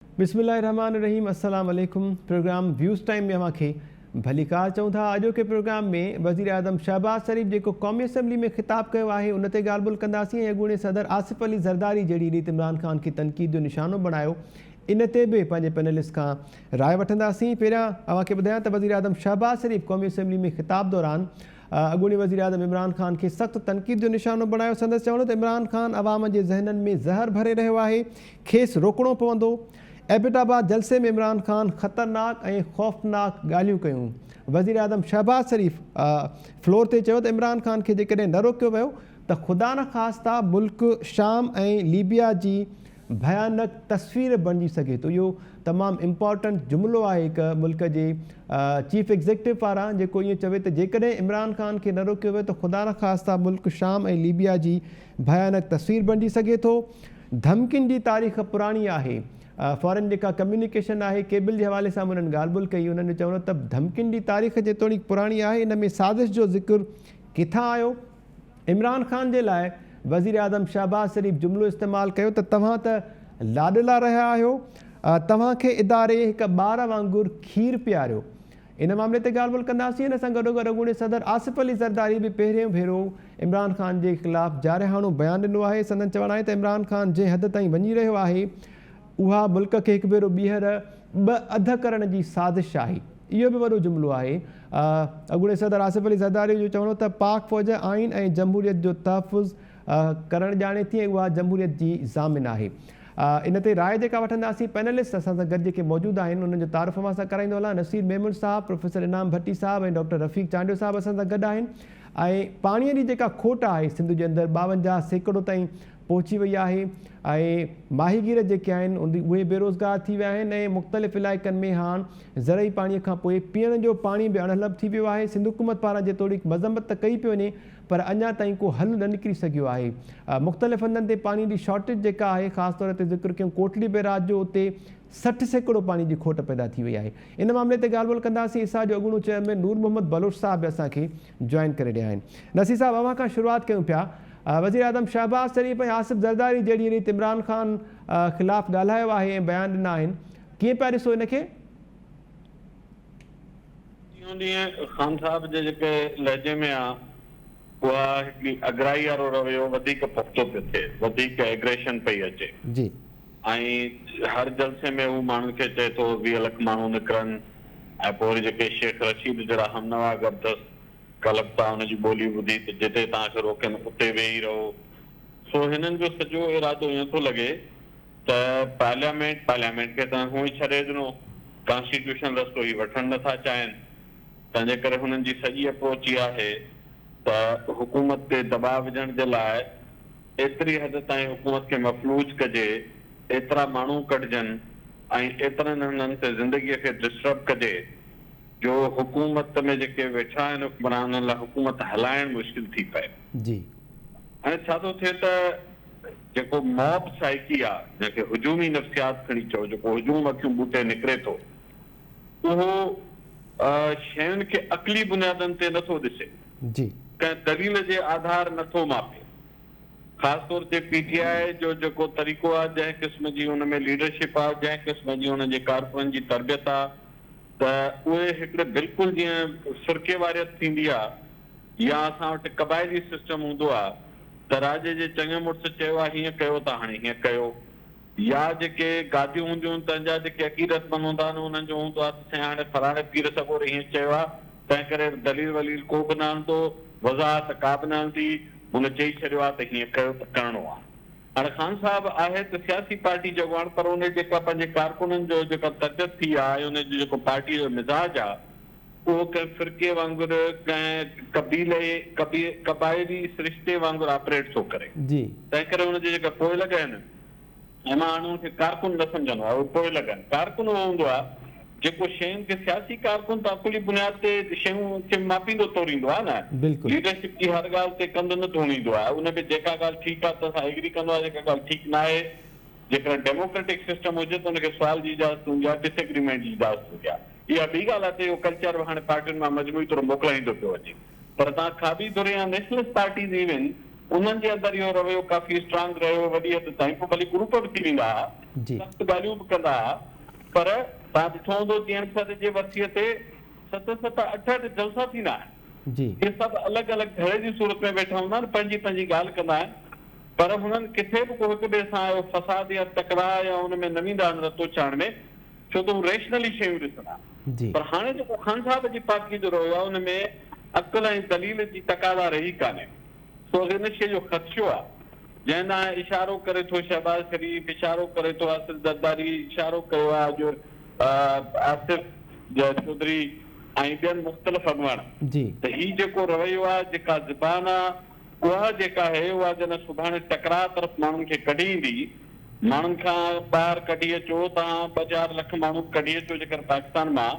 बिस्मिल्लाहिर्रहमानिर्रहीम अस्सलाम वालेकुम। प्रोग्राम व्यूज़ टाइम में अवांखे भली कार चऊं था। अॼो के प्रोग्राम में वज़ीर आज़म शहबाज शरीफ़ जेको क़ौमी असम्बली में ख़िताब कयो आहे उन ते ॻाल्हि ॿोल कंदासीं ऐं अॻूणे सदर आसिफ़ अली ज़रदारी जहिड़ी रीति इमरान ख़ान खे तनक़ीद जो निशानो बणायो इन ते बि पंहिंजे पैनलिस्ट खां राय वठंदासीं। पहिरियां अवांखे ॿुधायां त वज़ीर आज़म शहबाज शरीफ़ क़ौमी असम्बली में ख़िताब दौरान अॻूणे वज़ीर आज़म इमरान ख़ान खे सख़्तु तनक़ीद जो निशानो बणायो। संदसि चवणो त इमरान ख़ान अवाम जे ज़हननि में ज़हर भरे रहियो आहे, खेसि रोकणो पवंदो। एबटाबाद जलसे में इमरान ख़ान ख़तरनाक ऐं ख़ौफ़नाक ॻाल्हियूं कयूं। वज़ीर आज़म शहबाज शरीफ़ फ्लोर ते चयो त इमरान ख़ान खे जेकॾहिं न रोकियो वियो त ख़ुदा न ख़ास्ता मुल्क शाम ऐं लीबिया जी भयानक तस्वीर बणिजी सघे थो। इहो तमामु इम्पॉर्टेंट जुमिलो आहे हिकु मुल्क जे चीफ एग्ज़ीक्यूटिव पारां, जेको ईअं चवे त जेकॾहिं इमरान ख़ान खे न रोकियो वियो त ख़ुदा न ख़ास्ता मुल्क शाम ऐं लीबिया जी भयानक तस्वीर बणिजी सघे थो। धमकियुनि जी तारीख़ पुराणी आहे। फॉरेन जेका कम्युनिकेशन आहे, केबल जे हवाले सां उन्हनि ॻाल्हि ॿोल कई। उन्हनि चवणो त धमकियुनि जी तारीख़ जेतोणीक पुराणी आहे, इन में साज़िश जो ज़िक्र किथां आयो। इमरान ख़ान जे लाइ वज़ीर आज़म शहबाज शरीफ़ जुमिलो इस्तेमालु कयो त तव्हां त लाॾला रहिया आहियो, तव्हांखे इदारे हिकु ॿार वांगुरु खीरु पीआरियो। इन मामले ते ॻाल्हि ॿोल कंदासीं। इन सां गॾोगॾु अॻूणे सदर आसिफ़ अली ज़रदारी बि पहिरियों भेरो इमरान ख़ान जे ख़िलाफ़ु जारिहाणो बयानु ॾिनो आहे। संदन चवणु आहे त इमरान ख़ान जंहिं हद ताईं वञी रहियो आहे उहा मुल्क खे हिकु भेरो ॿीहर ॿ अध करण जी साज़िश आहे। इहो बि वॾो जुमिलो आहे। अॻूणे सदर आसिफ़ अली ज़रदारी जो चवणो त पाक फ़ौज आइन ऐं जमहूरियत जो तहफ़ुज़ करणु ॼाणे थी ऐं उहा जमहूरियत जी ज़ामिन आहे। इन ते राय जेका वठंदासीं पैनलिस्ट असां सां गॾु जेके मौजूदु आहिनि उन्हनि जो तारुफ़ मां सां कराईंदो हलां। नसीर मेमन साहब, प्रोफेसर इनाम भट्टी साहब ऐं डॉक्टर रफ़ीक चांडियो साहब असां सां गॾु आहिनि। ऐं पाणीअ जी जेका खोट आहे सिंध जे अंदरि 52% ताईं पहुची वई आहे ऐं माहीगीर जेके आहिनि उहे बेरोज़गार थी विया आहिनि ऐं मुख़्तलिफ़ इलाइक़नि में हाणे ज़रई पाणीअ खां पोइ पीअण जो पाणी बि अणहलप थी वियो आहे। सिंध हुकूमत पारां जेतोणीक मज़म्मत त कई पियो वञे पर अञा ताईं को हल न निकिरी सघियो आहे। मुख़्तलिफ़ हंधनि ते पाणी जी शॉर्टेज जेका आहे, ख़ासि तौर ते ज़िक्र कयूं कोटली बैराज जो, उते 60% पाणी जी खोट पैदा थी वई आहे। इन मामले ते ॻाल्हि ॿोल कंदासीं। इसा जो अॻूणो चेयरमैन नूर मोहम्मद बलोच साहब बि असांखे जॉइन करे रहिया आहिनि। नसीर साहब, अव्हां खां शुरूआत कयूं पिया। वज़ीर आज़म शहबाज शरीफ़ ऐं आसिफ़ ज़रदारी जहिड़ी रीति इमरान ख़ान ख़िलाफ़ु ॻाल्हायो आहे ऐं बयानु ॾिना आहिनि, कीअं पिया ॾिसो इनखे? ख़ान साहब जे जेके लहजे में आहे उहा हिकिड़ी अगराई वारो रवैयो वधीक पुख़्तो पियो थिए, वधीक एग्रेशन पई अचे जी। ऐं हर जलसे में हू माण्हुनि खे चए थो 20 लख माण्हू निकिरनि ऐं पोइ वरी जेके शेख रशीद जहिड़ा हमनवा गरदस कलकत्ता हुनजी ॿोली ॿुधी त जिते तव्हांखे रोकनि उते वेही रहो। सो हिननि जो सॼो इरादो ईअं थो लॻे त पार्लियामेंट खे त हूअं ई छॾे ॾिनो, कॉन्स्टिट्यूशन रस्तो ही वठणु नथा चाहिनि। तंहिंजे करे हुननि जी सॼी अप्रोच इहा आहे त हुकूमत ते दबाव विझण जे लाइ एतिरी हद ताईं हुकूमत खे मफ़लूज कजे, एतिरा माण्हू कढजनि ऐं एतिरनि हंधनि ते ज़िंदगीअ खे डिस्टर्ब कजे जो हुकूमत में जेके वेठा आहिनि हुक्मरान उन्हनि लाइ हुकूमत हलाइण मुश्किल थी पए। जी। हाणे छा थो थिए त जेको मॉब साइकी आहे, जंहिंखे हुजूमी नफ़्सियात खणी चओ, जेको हुजूम अखियूं बूटे निकिरे थो, उहो शयुनि खे अक़ली बुनियादनि ते नथो ॾिसे, कंहिं दलील जे आधार नथो मापे। ख़ासि तौर ते पीटीआई जो जेको तरीक़ो आहे, जंहिं क़िस्म जी हुन में लीडरशिप आहे, जंहिं क़िस्म जी हुन जे कारकुननि जी तरबियत आहे, त उहे हिकिड़े बिल्कुलु जीअं फिरके वारियत थींदी आहे या असां वटि क़बाइली सिस्टम हूंदो आहे त राजे जे चङे मुड़ुस चयो आहे हीअं कयो त हाणे हीअं कयो, या जेके गादियूं हूंदियूं आहिनि तंहिंजा जेके अक़ीदतमंद हूंदा आहिनि उन्हनि जो हूंदो आहे त हाणे फलाणे पीर सॻोरे हीअं चयो आहे, तंहिं करे दलील वलील को बि न हलंदो, वज़ाहत का बि न हलंदी, हुन चई छॾियो आहे त हीअं कयो त करिणो आहे। हाणे ख़ान साहब आहे त सियासी पार्टी जो अॻवान, पर उन जेका पंहिंजे कारकुननि जो जेका तरबियत थी आहे, उन जो जेको पार्टी जो मिज़ाज आहे, उहो कंहिं फिरके वांगुरु, कंहिं क़बाइली सिरिश्ते वांगुरु ऑपरेट थो करे। तंहिं करे हुनजे जेका पोइ लॻाइनि, ऐं मां हाणे हुनखे कारकुन न सम्झंदो आहे, उहे पोइ लॻाइनि। कारकुन उहो हूंदो आहे जेको शयुनि खे, सियासी कारकुन त अकुली बुनियाद ते शयूं खे मापींदो तोड़ींदो आहे न, लीडरशिप जी हर ॻाल्हि ते कंधु न तोड़ींदो आहे। उन में जेका ॻाल्हि ठीकु आहे त असां एग्री कंदो आहे, जेका ॻाल्हि ठीकु न आहे, जेकर डेमोक्रेटिक सिस्टम हुजे त हुनखे सुवाल जी इजाज़त हूंदी आहे, डिसएग्रीमेंट जी इजाज़त हूंदी आहे। इहा ॿी ॻाल्हि आहे त इहो कल्चर हाणे पार्टियुनि मां मजमूई तौरु मोकिलाईंदो पियो अचे। पर तव्हां खाबी दुरे या नेशनलिस्ट पार्टीज़ इवन उन्हनि जे अंदरि इहो रवैयो काफ़ी स्ट्रांग रहियो, वॾी हद ताईं। पोइ भली ग्रुप बि थी वेंदा हुआ, जी सख़्तु ॻाल्हियूं बि कंदा हुआ, पर तव्हां ॾिठो हूंदो जीअं सर जे वसीअ ते 7-7-8 जलसा थींदा आहिनि। जी इहे सभु अलॻि अलॻि धड़े जी सूरत में वेठा हूंदा आहिनि, पंहिंजी पंहिंजी ॻाल्हि कंदा आहिनि, पर हुननि किथे बि को हिक ॿिए सां फसाद या तकरार या हुन में न वेंदा आहिनि रतो चाढ़ण में, छो त हू रेशनली शयूं ॾिसंदा। जी पर हाणे जेको ख़ान साहब जी पार्टी जो रहियो आहे, हुन में अक़ल ऐं दलील जी तक़ाज़ा रही कान्हे। सो हिन शइ जो ख़दशो आहे, जंहिं ॾांहुं इशारो करे थो शहबाज़ शरीफ़, इशारो करे थो आसिफ ज़रदारी, इशारो कयो आहे जो आसिफ चौधरी ऐं ॿियनि मुख़्तलिफ़ अॻवान, जी त हीउ जेको रवैयो आहे, जेका ज़बान आहे, उहा जेका आहे उहा जन सुभाणे टकराव तरफ़ माण्हुनि खे कढी ईंदी। माण्हुनि खां ॿाहिरि कढी अचो, तव्हां 2-4 लख माण्हू कढी अचो जेकर पाकिस्तान मां,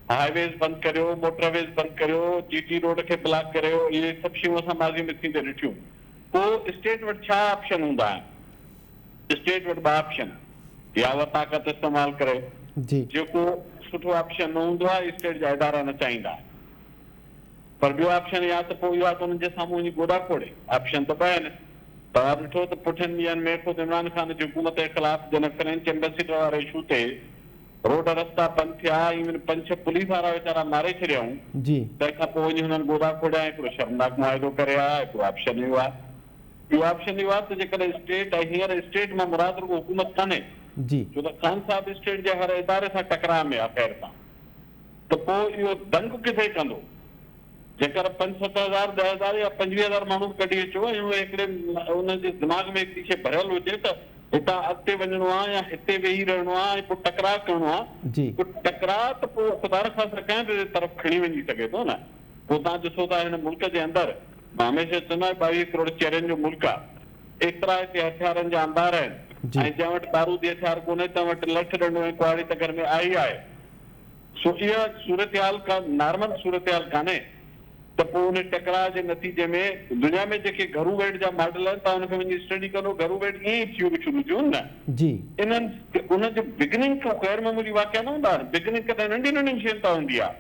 हाईवेज़ बंदि करियो, मोटरवेज़ बंदि करियो, GT रोड खे ब्लॉक करियो, इहे सभु शयूं असां माज़ी में थींदे ॾिठियूं। पोइ स्टेट वटि छा ऑप्शन हूंदा आहिनि? स्टेट वटि 2 ऑप्शन, या उहा ताक़त इस्तेमालु करे, जी जेको सुठो ऑप्शन न हूंदो आहे, स्टेट जा इदारा न चाहींदा, पर ॿियो ऑप्शन या त पोइ इहो आहे त हुननि जे साम्हूं वञी गोॾा खोड़े। ऑप्शन त 2 आहिनि। तव्हां ॾिठो त पुठियनि ॾींहंनि में ख़ुदि इमरान ख़ान जी हुकूमत जे ख़िलाफ़ जन फ्रेंच एम्बेसिडर वारे इशू ते रोड रस्ता बंदि थिया, इवन 5-6 पुलिस वारा वीचारा मारे छॾियऊं, जी तंहिंखां पोइ वञी हुननि गोॾा खोड़िया, हिकिड़ो शर्मनाक मुआइदो करे आया। हिकिड़ो ऑप्शन इहो आहे। ॿियो ऑप्शन इहो आहे त जेकॾहिं स्टेट, ऐं हींअर स्टेट मां मुराद रुॻो हुकूमत कान्हे, जी छो त ख़ान साहब स्टेट जे हर इदारे सां टकराव में आहे ख़ैर सां, त पोइ इहो दंग किथे कंदो? जेकर 5-7 हज़ार 10 हज़ार या 25,000 माण्हू कढी अचो ऐं हिकिड़े हुनजे दिमाग़ में हिकिड़ी शइ भरियल हुजे त हितां अॻिते वञिणो आहे या हिते वेही रहणो आहे ऐं पोइ टकराव करिणो आहे, जी पोइ टकराव त पोइ ख़ुदा न ख़ासिर कंहिं बि तरफ़ खणी वञी सघे थो न। पोइ तव्हां ॾिसो था हिन मुल्क जे अंदरि, मां हमेशह चवंदो आहियां 22 करोड़ चेहरनि जो मुल्क आहे, एतिरा हिते हथियारनि जा अंबार आहिनि, जी ऐं जंहिं वटि बारूदी हथियार कोन्हे तंहिं वटि लठ ॾंडो ऐं कुआड़ी त घर में आई आहे। सो इहा सूरत हाल का नॉर्मल सूरत हाल कान्हे। त पोइ उन टकराव जे नतीजे में दुनिया में जेके घरू वेट जा मॉडल आहिनि, तव्हां हुनखे वञी स्टडी कंदो, घरू वेट ईअं ई थियूं शुरू थियूं न। जी इन्हनि उनजो बिगिनिंग को ग़ैर मामूली वाक़िया न हूंदा आहिनि। बिगिनिंग कॾहिं नंढी नंढी शयुनि तां हूंदी आहे।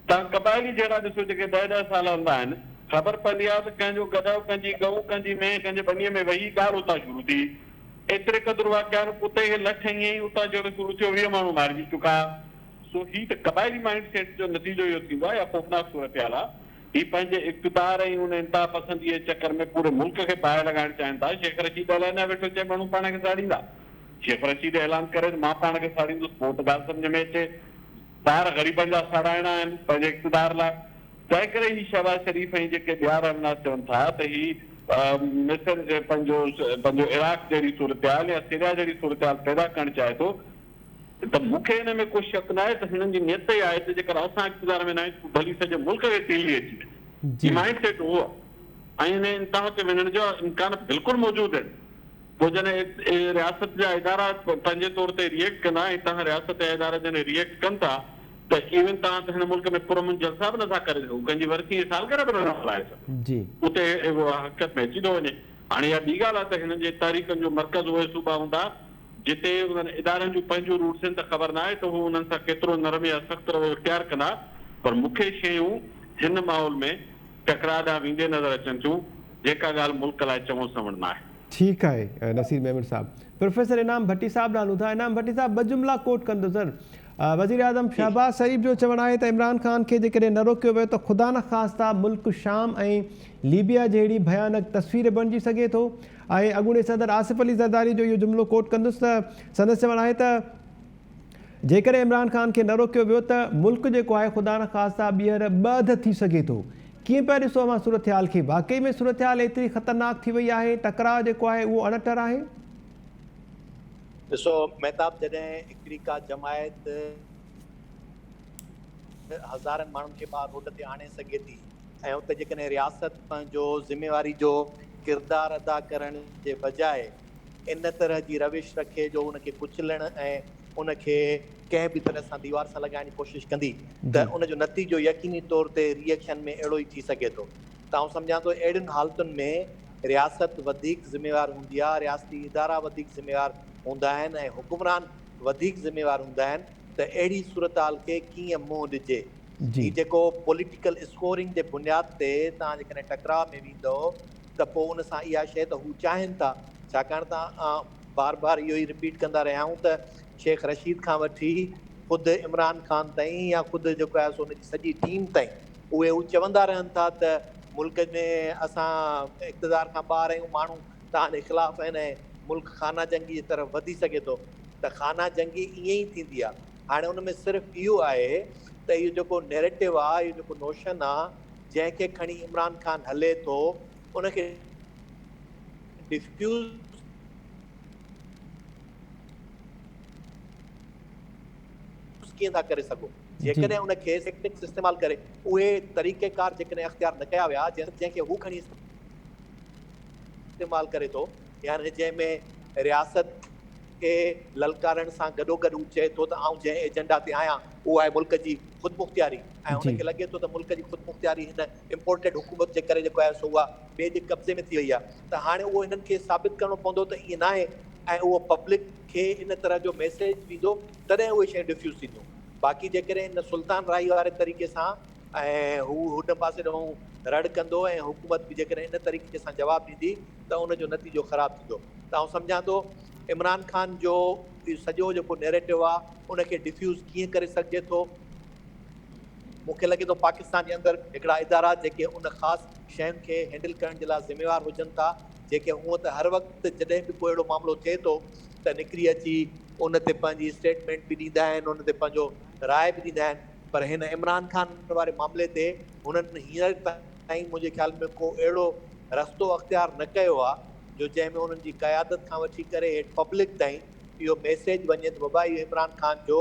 तव्हां क़बाइली जहिड़ा ॾिसो जेके 10-10 साल हलंदा आहिनि, ख़बर पवंदी आहे त कंहिंजो गदव, कंहिंजी गऊ, कंहिंजी मेंह, कंहिंजे बनीअ में वेही ॻाल्हि उतां शुरू थी। एतिरे क़दुरु वाक़िया उते इहे लठ ईअं ई उतां जहिड़ो शुरू थियो, 20 माण्हू मारिजी चुका। सो हीउ त क़बाइली माइंड सेट जो नतीजो इहो थींदो आहे, या ख़ौफ़नाक सूरत हाल आहे। ही पंहिंजे इक़्तिदार ऐं हुन इंतहा पसंदीअ जे चकर में पूरे मुल्क खे बाहि लॻाइण चाहिनि था। शेख रशीद हलाइणा वेठो चए माण्हू पाण खे साड़ींदा। शेख रशीद ऐलान करे मां पाण खे साड़ींदुसि, पोइ त ॻाल्हि सम्झ में अचे। ॿार ग़रीबनि जा साड़ाइणा आहिनि पंहिंजे इक़्तिदार लाइ। तंहिं करे ही शहबाज़ शरीफ़ ऐं जेके ॿिया रहनुमा चवनि था त ही मिस्र जे पंहिंजो इराक जहिड़ी सूरत हाल या सीरिया जहिड़ी सूरत हाल पैदा करणु चाहे थो, त मूंखे हिन में कोई शक न आहे त हिननि जी नियत ई आहे त जेकर असां इक़्तिदार में न आहियूं भली सॼे मुल्क खे तेली अची वञे। जी माइंड सेट उहो आहे, ऐं हिन इंतहा ते वञण जो इम्कान बिल्कुलु मौजूदु आहिनि। पोइ जॾहिं रियासत जा इदारा पंहिंजे तौर ते रिएक्ट कंदा ऐं तव्हां रियासत जा इदारा जॾहिं रिएक्ट कनि था, त इवन तव्हां त हिन मुल्क में पुरअमन जलसा बि नथा करे सघो, कंहिंजी वरसी सालगिरह बि नथा हलाए सघो, जी उते हक़ीक़त में अची थो वञे। हाणे इहा ॿी ॻाल्हि आहे त हिननि जे तारीख़नि जो मर्कज़ उहे सूबा हूंदा जिते उन्हनि इदारनि जूं पंहिंजूं रूट्स आहिनि, त ख़बर न आहे त हू उन्हनि सां केतिरो नरम या सख़्तु रवैयो इख़्तियार कंदा। पर मूंखे शयूं हिन माहौल में टकराव ॾांहुं वेंदे नज़र अचनि थियूं, जेका ॻाल्हि मुल्क लाइ चङो समझ न आहे। ठीकु आहे नसीर महमूद साहब। प्रोफेसर इनाम भट्टी साहब ॾांहुं था। इनाम भट्टी साहब, 2 जुमिला कोट कंदो सर। वज़ीर आज़म शहबाज़ शरीफ़ जो चवणु आहे त इमरान ख़ान खे जेकॾहिं न रोकियो वियो त ख़ुदा न ख़ास्ता मुल्क शाम ऐं लीबिया जहिड़ी भयानक तस्वीर बणिजी सघे थो। ऐं अॻूणे सदर आसिफ अली ज़रदारी जो इहो जुमिलो कोट कंदुसि त संदसि चवणु आहे त जेकॾहिं इमरान ख़ान खे न रोकियो वियो त मुल्क जेको आहे ख़ुदा न ख़ास्ता ॿीहर ॿध थी सघे थो। कीअं पिया ॾिसो असां सूरत हाल खे? वाक़ई में सूरत हाल एतिरी ख़तरनाक थी वई आहे, टकराव जेको आहे उहो अणटर आहे? ॾिसो महताब, जॾहिं हिकिड़ी का जमायत हज़ारनि माण्हुनि खे ॿाहिरि रोड ते आणे सघे थी ऐं उते जेकॾहिं रियासत पंहिंजो ज़िम्मेवारी जो किरदारु अदा करण जे बजाए इन तरह जी रविश रखे जो उनखे कुचलण ऐं उनखे कंहिं बि तरह सां दीवार सां लॻाइण जी कोशिशि कंदी, त उनजो नतीजो यकीनी तौर ते रिएक्शन में अहिड़ो ई थी सघे थो। त आउं सम्झां थो अहिड़ियुनि हालतुनि में रियासत वधीक ज़िम्मेवार हूंदी आहे, रियासती इदारा वधीक ज़िम्मेवार हूंदा आहिनि ऐं हुकुमरान वधीक ज़िम्मेवार हूंदा आहिनि, त अहिड़ी सूरत हाल खे कीअं मुंहुं ॾिजे। हीउ जेको पॉलिटिकल स्कोरिंग जे बुनियाद ते तव्हां जेकॾहिं टकराव में वेंदो त पोइ उन सां इहा शइ त हू चाहिनि था, छाकाणि त बार बार इहो ई रिपीट कंदा रहिया आहियूं त शेख रशीद खां वठी ख़ुदि इमरान ख़ान ताईं या ख़ुदि जेको आहे सो उनजी सॼी टीम ताईं उहे हू चवंदा रहनि था त मुल्क में असां इक़्तिदार खां ॿाहिरि आहियूं, माण्हू तव्हांजे ख़िलाफ़ु आहिनि ऐं मुल्क खाना जंगी जी तरफ़ वधी सघे थो। त खाना जंगी ईअं ई थींदी आहे। हाणे उन में सिर्फ़ु इहो आहे त इहो जेको नैरेटिव आहे, इहो जेको नोशन आहे, जंहिंखे खणी इमरान ख़ान हले थो, उनखे डिफ्यूज़ कीअं था करे सघो। जेकॾहिं उनखे टेक्निक्स इस्तेमालु करे उहे तरीक़ेकार जेकॾहिं अख़्तियार न कया विया जंहिंखे हू खणी इस्तेमालु करे थो, यानी जंहिंमें रियासत खे ललकारण सां गॾोगॾु हू चए थो त आउं जंहिं एजेंडा ते आहियां उहो आहे मुल्क जी ख़ुदि मुख़्तियारी, ऐं हुनखे लॻे थो त मुल्क जी ख़ुदि मुख़्तियारी हिन इम्पोर्टेड हुकूमत जे करे जेको आहे सो उहा ॿिए जे कब्ज़े में थी वई आहे। त हाणे उहो हिननि खे साबित करणो पवंदो त ईअं न आहे, ऐं उहो पब्लिक खे इन तरह जो मैसेज ॾींदो तॾहिं उहे शयूं डिफ्यूज़ थींदियूं। बाक़ी जेकॾहिं हिन सुल्तान राही वारे तरीक़े सां ऐं हू हुन पासे ॾांहुं रड़ कंदो ऐं हुकूमत बि जेकॾहिं इन तरीक़े सां जवाबु ॾींदी त उनजो नतीजो ख़राबु थींदो। त आउं सम्झां थो इमरान ख़ान जो सॼो जेको नैरेटिव आहे उनखे डिफ्यूज़ कीअं करे सघिजे थो। मूंखे लॻे थो पाकिस्तान जे अंदरि हिकिड़ा इदारा जेके उन ख़ासि शयुनि खे हैंडल करण जे लाइ ज़िम्मेवार हुजनि था, जेके हूअं त हर वक़्तु जॾहिं बि कोई अहिड़ो मामिलो थिए थो त निकिरी अची उन ते पंहिंजी स्टेटमेंट बि ॾींदा आहिनि, उन ते पंहिंजो राय बि ॾींदा आहिनि। पर हिन इमरान ख़ान वारे मामले ते हुननि हींअर ताईं मुंहिंजे ख़्याल में को अहिड़ो रस्तो अख़्तियार न कयो आहे जो जंहिंमें उन्हनि जी क़यादत खां वठी करे हेठि पब्लिक ताईं इहो मैसेज वञे त बाबा इहो इमरान ख़ान जो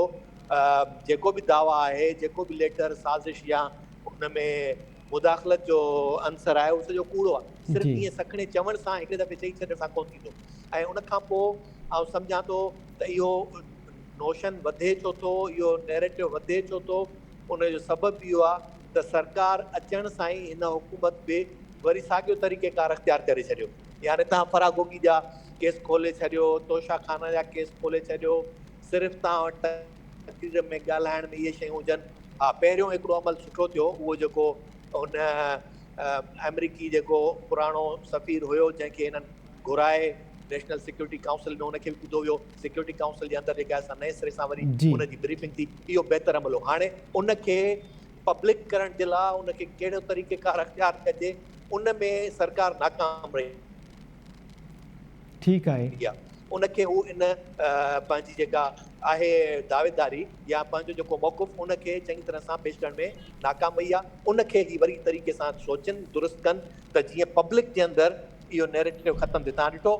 जेको बि दावा आहे, जेको बि लेटर साज़िश या उन में मुदाख़लत जो अंसर आहे, उहो सॼो कूड़ो आहे। सिर्फ़ु ईअं सखणे चवण सां हिकु दफ़े चई छॾण सां कोन थींदो। ऐं उन खां पोइ आउं सम्झां थो त इहो नोशन वधे छो थो, इहो नैरेटिव वधे छो थो, उनजो सबबु इहो आहे त सरकार अचण सां ई हिन हुकूमत बि वरी साॻियो तरीक़ेकार अख़्तियार करे छॾियो। यानी तव्हां फरागोगी जा केस खोले छॾियो, तोशा खाना जा केस खोले छॾियो, सिर्फ़ु तव्हां वटि तक़रीर में ॻाल्हाइण में इहे शयूं हुजनि। हा, पहिरियों हिकिड़ो अमल सुठो थियो, उहो जेको हुन अमेरिकी जेको पुराणो सफ़ीर हुयो जंहिंखे हिननि घुराए नेशनल सिक्योरिटी काउंसिल में, उनखे बि ॿुधो वियो। सिक्योरिटी काउंसिल जे अंदरि जेका असां नए सिरे सां वरी उनजी ब्रीफिंग थी, इहो बहितर अमल हो। हाणे उनखे पब्लिक करण जे लाइ उनखे कहिड़ो तरीक़ेकार अख़्तियार कजे, उन में सरकार नाकाम रही। ठीकु आहे, उनखे हू इन पंहिंजी जेका आहे दावेदारी या पंहिंजो जेको मौक़ुफ़ उनखे चङी तरह सां पेश करण में नाकाम वई आहे। उनखे ई वरी तरीक़े सां सोचनि, दुरुस्त कनि त जीअं पब्लिक जे अंदरि इहो नैरेटिव ख़तमु थिए। तव्हां ॾिठो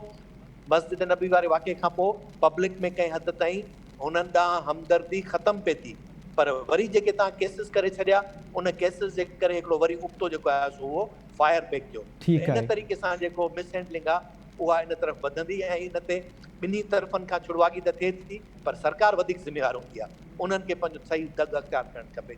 मस्जिद नबी वारे वाक़े खां पोइ पब्लिक में कंहिं हद ताईं हुननि ॾांहुं हमदर्दी ख़तमु पए थी, पर वरी जेके तव्हां केसिस करे छॾिया, उन केसिस जे करे हिकिड़ो वरी उबतो जेको आहे सो उहो फायर बैक थियो। इन तरीक़े सां जेको मिसहैंडलिंग आहे उहा इन तरफ़ वधंदी ऐं इन ते ॿिन्ही तरफ़नि खां छुड़वागी त थिए थी, पर सरकार वधीक ज़िम्मेवार हूंदी आहे। उन्हनि खे पंहिंजो सही दग अख़्तियार करणु खपे।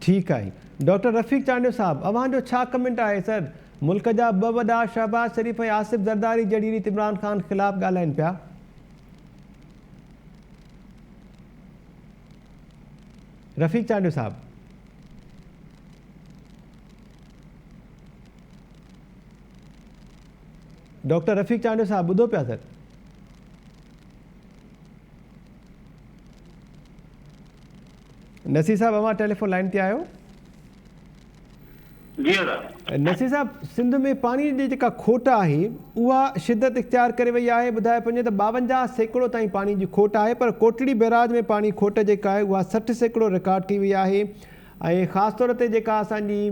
ठीकु आहे। डॉक्टर रफ़ीक चांडियो साहब, अव्हांजो छा कमेंट आहे सर? मुल्क जा ॿ वॾा शहबाज़ शरीफ़ ऐं आसिफ़ ज़रदारी जहिड़ी रीति इमरान ख़ान ख़िलाफ़ ॻाल्हाइनि पिया। रफ़ीक चांडियो साहब, डॉक्टर रफ़ीक चांडियो साहब ॿुधो पिया सर? नसीर साहब, अव्हां टेलीफोन लाइन ते आहियो? नसीर साहब, सिंध में पाणी जी जेका खोट आहे उहा शिदत इख्तियार करे वई आहे। ॿुधाए वञे त 52% ताईं पाणी जी खोट आहे, पर कोटड़ी बैराज में पाणी खोट जेका आहे उहा 60% रिकॉर्ड कई वई आहे। ऐं ख़ासि तौर ते जेका असांजी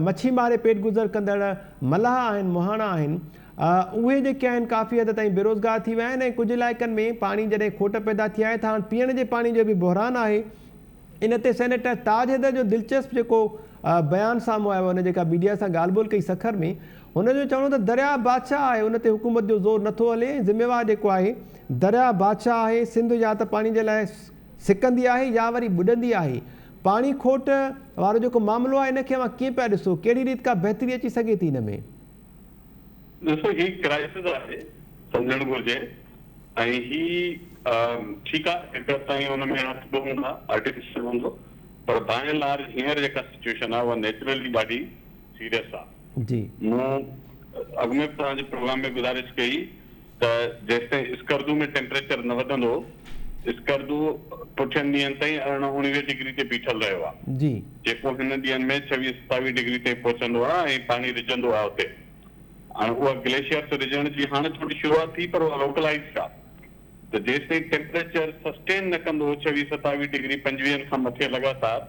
मच्छी मारे पेट गुज़र कंदड़ मलाह आहिनि, मुहाणा आहिनि, उहे जेके आहिनि काफ़ी हद ताईं बेरोज़गार थी विया आहिनि। ऐं कुझु इलाइक़नि में पाणी जॾहिं खोट पैदा थी आहे त हाणे पीअण जे पाणी जो बि बहिरान आहे। इन ते सेनेटर ताज हैदर जो दिलचस्प जेको बयानु साम्हूं आयो, हुन जेका मीडिया सां ॻाल्हि ॿोल कई सखर में, हुनजो चवणो त दरिया बादशाह आहे, हुन ते हुकूमत जो ज़ोर नथो हले। ज़िम्मेवार जेको आहे दरिया बादशाह आहे। सिंध या त पाणी जे लाइ सिकंदी आहे या वरी बुॾंदी आहे। पाणी खोट वारो जेको मामिलो आहे इनखे मां कीअं पिया ॾिसो, कहिड़ी रीति का बहितरी अची सघे थी हिन में? ॾिसो, ही क्राइसिस आहे, सम्झणु घुरिजे। ऐं ही ठीकु आहे, हिकु ताईं हुन में हथ हूंदा, आर्टिफिशियल हूंदो, पर बाय एंड लार्ज हींअर जेका सिचुएशन आहे उहा नेचुरली ॾाढी सीरियस आहे। जी, मूं अॻु में बि तव्हांजे प्रोग्राम में गुज़ारिश कई त जेसिताईं स्कर्दू में टेम्परेचर न वधंदो, स्कर्दू पुठियनि ॾींहंनि ताईं 19 डिग्री ते बीठल रहियो आहे, जी जेको हिन ॾींहंनि में 26-27 डिग्री ते पहुचंदो आहे ऐं पाणी रिझंदो आहे हुते। हाणे उहा ग्लेशियर्स रिझण जी हाणे थोरी शुरूआत थी, पर उहा लोकलाइज़ आहे। त जेसिताईं टेम्परेचर सस्टेन न कंदो 26-27 डिग्री 25 खां मथे लॻातार,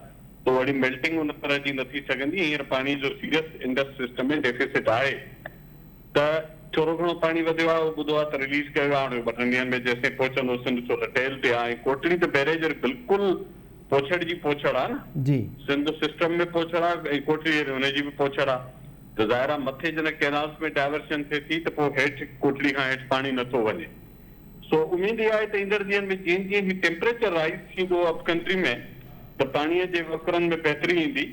तो वरी मेल्टिंग उन तरह जी न थी सघंदी। हींअर पाणी जो सीरियस इंडस सिस्टम में डेफिसिट आहे, त थोरो घणो पाणी वधियो आहे, ॿुधो आहे त रिलीज़ कयो आहे। हाणे 2-3 ॾींहंनि में जेसिताईं पहुचंदो सिंध छो त टेल ते आहे, कोटड़ी त बैरेज बिल्कुलु पोछड़ जी पोछड़ आहे न, जी सिंध सिस्टम में पोछड़ आहे ऐं कोटड़ी हुनजी बि पोछड़ आहे। त ज़ाहिर आहे मथे जॾहिं कैनाल्स में डाइवर्शन थिए थी त पोइ हेठि कोटड़ी खां हेठि पाणी नथो वञे। सो उमेद इहा आहे त ईंदड़ ॾींहंनि में जीअं जीअं ही टेम्परेचर राइज़ थींदो अप कंट्री में, त पाणीअ जे वकरनि में बहितरी ईंदी।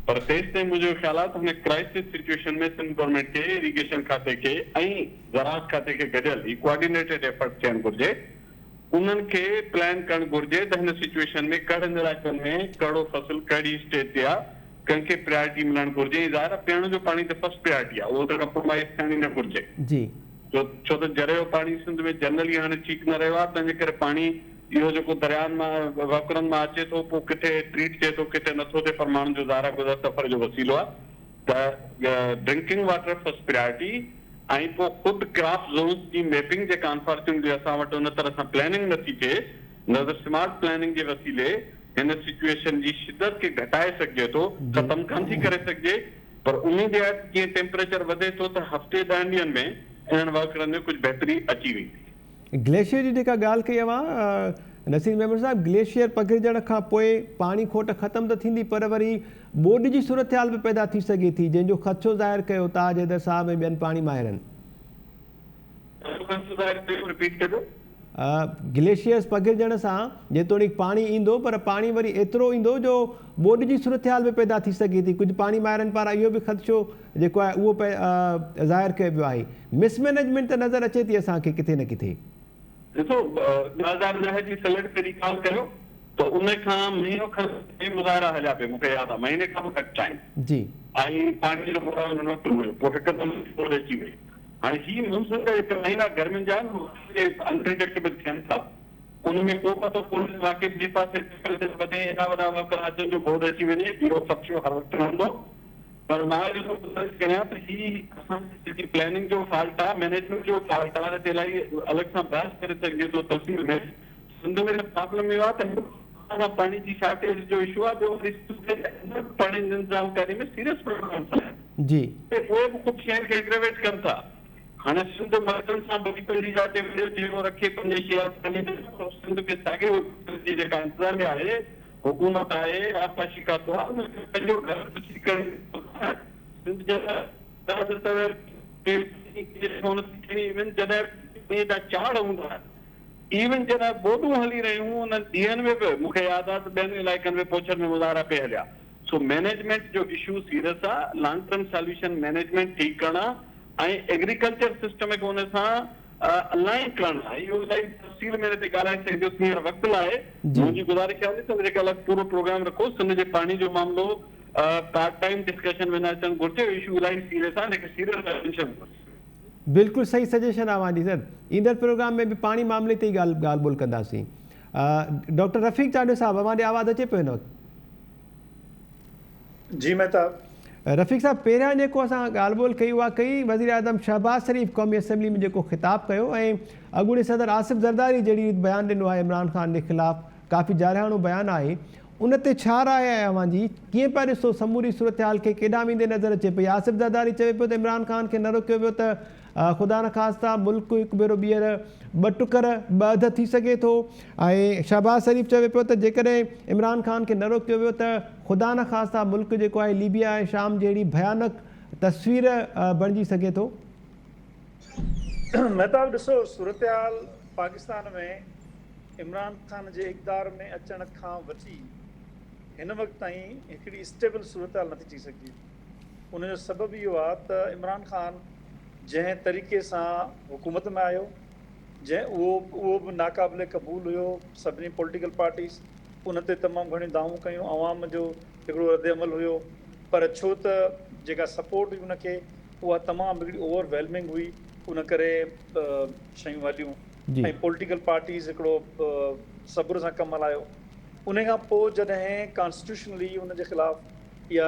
पर तेसिताईं मुंहिंजो ख़्याल आहे त हिन क्राइसिस सिचुएशन में सिंध गवर्नमेंट खे, इरिगेशन खाते खे ऐं ज़राअत खाते खे गॾियल ही कोऑर्डिनेटेड एफर्ट थियणु घुरिजे। उन्हनि खे प्लान करणु घुरिजे त हिन सिचुएशन में कहिड़नि इलाइक़नि में कहिड़ो फसल कहिड़ी स्टेज ते आहे, कंहिंखे प्रायोरिटी मिलणु घुरिजे। ज़ाहिर आहे पीअण जो पाणी त फर्स्ट प्रायोरिटी आहे, उहो त कंप्रोमाइज़ थियण ई न घुरिजे। जी छो त जरे जो पाणी सिंध में जनरली हाणे ठीक न रहियो आहे, तंहिंजे करे पाणी इहो जेको दरियानि मां वकरनि मां अचे थो, पोइ किथे ट्रीट थिए थो, किथे नथो थिए, पर माण्हुनि जो ज़ाहिर गुज़र सफ़र जो वसीलो आहे। त ड्रिंकिंग वाटर फर्स्ट प्रायोरिटी, ऐं पोइ ख़ुदि क्रॉप ज़ोन्स जी मैपिंग जेका अनफॉर्चुनेटली असां वटि उन तरह सां प्लानिंग नथी थिए, न त स्मार्ट प्लानिंग जे वसीले हिन सिचुएशन जी शिदत खे घटाए सघिजे थो, ख़तमु कान थी करे सघिजे। पर उमेद आहे त जीअं टेम्परेचर वधे थो त हफ़्ते 10 ॾींहंनि में इन्हनि वाक़रनि में कुझु बहितरी अची वेंदी। ग्लेशियर जी जेका ॻाल्हि कई अवां नसीर मेमर साहब, ग्लेशियर पघिरजण खां पोइ पाणी खोट ख़तमु त थींदी, पर वरी ॿोॾि जी सूरत हाल बि पैदा थी सघे थी, जंहिंजो ख़दशो ज़ाहिर कयो ताज हैदर साहब ऐं ॿियनि पाणी माहिरनि। ग्लेशियर्स पघिरजण सां जेतोणीकि पाणी ईंदो, पर पाणी वरी एतिरो ईंदो जो ॿोॾि जी सूरत हाल बि पैदा थी सघे थी। कुझु पाणी माहिरनि पारां इहो बि ख़दशो जेको आहे उहो ज़ाहिर कयो वियो आहे। मिसमैनेजमेंट त नज़र अचे थी असांखे किथे न किथे। ॾिसो 2010 जी सलट ते रिकॉल कयो त उन खां महीनो खनि मुज़ाहिरा हलिया पिया, मूंखे यादि आहे महीने खां बि घटि टाइम जी, ऐं पाणी जो मुक़ाबिलो न हुयो, पोइ हिकदमि फुल अची वई। हाणे ही मुंसिल हिकु महीना गर्मियुनि जा अनप्रिडिक्टेबल थियनि था, उनमें को पतो कोन्हे वाक़ई ॿिए पासे वधे एॾा वॾा वकर अचनि जो बोर्ड अची वञे, इहो ख़दशो हर वक़्तु रहंदो। पर मां इहो गुज़ारिश कयां त ही असांजी जेकी प्लानिंग जो फॉल्ट आहे, मैनेजमेंट जो फॉल्ट आहे, ते इलाही अलॻि सां बहस करे सघिजे थो तफ़सील में। सिंध में प्रॉब्लम इहो आहे त पाणी जी शॉर्टेज जो इशू आहे, ॿियो पाणी जी इंतज़ामकारी में सीरियस प्रॉब्लम्स आहिनि जी, उहे बि कुझु शयुनि खे एग्रेवेट कनि था। हाणे सिंध मर्दनि सां वरी पंहिंजी जाते जेको रखे सिंध खे साॻियो जेका इंतज़ामिया आहे, हुकूमत आहे, आपाशी खातो आहे, उनखे पंहिंजो घर ॾिसी करे सिंध जॾहिं चाड़ हूंदा आहिनि, इवन जॾहिं बोडूं हली रहियूं उन ॾींहंनि में बि मूंखे यादि आहे त ॿियनि इलाइक़नि में पोछनि में मुज़ाहिरा पिया हलिया। सो मैनेजमेंट जो इशू सीरियस आहे, लॉन्ग टर्म सॉल्यूशन मैनेजमेंट ठीकु करणु ऐं एग्रीकल्चर सिस्टम खे हुन सां अलाइन करणु आहे। इहो इलाही तफ़सील में हिते ॻाल्हाए सघिजो हींअर वक़्तु लाइ। मुंहिंजी गुज़ारिश आहे त जेका अलॻि पूरो प्रोग्राम रखो, सिंध जे पाणी जो मामिलो पार्ट टाइम डिस्कशन में न अचणु घुरिजे। इशू इलाही सीरियस आहे, हिनखे सीरियस अटेंशन घुरिजे। बिल्कुलु सही सजेशन आहे वांडी सर। ईंदड़ प्रोग्राम में बि पाणी मामले ते ई ॻाल्हि ॿोल कंदासीं। डॉक्टर रफ़ीक चांडियो साहब, अवांजो आवाज़ अचे पियो हिन वक़्तु? जी महताब। रफ़ीक साहब, पहिरियां जेको असां ॻाल्हि ॿोल कई उहा कई वज़ीर आज़म शहबाज़ शरीफ़ क़ौमी असैम्बली में जेको ख़िताबु कयो ऐं अॻूणे सदर आसिफ़ ज़रदारी जहिड़ी बयानु ॾिनो आहे इमरान ख़ान जे ख़िलाफ़ु, काफ़ी जारिहाणो बयानु आहे, उन ते छा राय आहे अव्हांजी? कीअं पिया ॾिसो समूरी सूरत हाल खे, केॾांहुं वेंदे नज़र अचे पई? आसिफ़ ज़रदारी चवे पियो त इमरान ख़ान खे न रोकियो वियो त ख़ुदा न ख़ास्ता मुल्क हिकु भेरो ॿीहर ॿ टुकर ॿ अध थी सघे थो, ऐं शहबाज़ शरीफ़ चवे पियो त जेकॾहिं इमरान ख़ान खे न रोकियो वियो त ख़ुदा न ख़ास्ता मुल्क जेको आहे लीबिया ऐं शाम जहिड़ी भयानक तस्वीर बणिजी सघे थो। महताब ॾिसो, सूरत हाल पाकिस्तान में इमरान ख़ान जे इक़्तिदार में अचण खां वठी हिन वक़्तु ताईं हिकिड़ी स्टेबल सूरत हाल नथी थी सघे। उनजो सबबु इहो आहे त इमरान ख़ान जंहिं तरीक़े सां हुकूमत में आयो, उहो बि नाक़ाबिले क़बूल हुयो। सभिनी पॉलिटिकल पार्टीज़ उन ते तमामु घणियूं दावूं कयूं, अवाम जो हिकिड़ो रद्द अमल हुयो, पर छो त जेका सपोर्ट हुई उनखे उहा तमामु हिकिड़ी ओवरवेलमिंग हुई, उन करे शयूं हलियूं जी। ऐं पॉलिटिकल पार्टीज़ हिकिड़ो सब्र सां कमु हलायो। उन खां पोइ जॾहिं कॉन्स्टिट्यूशनली उनजे ख़िलाफ़ या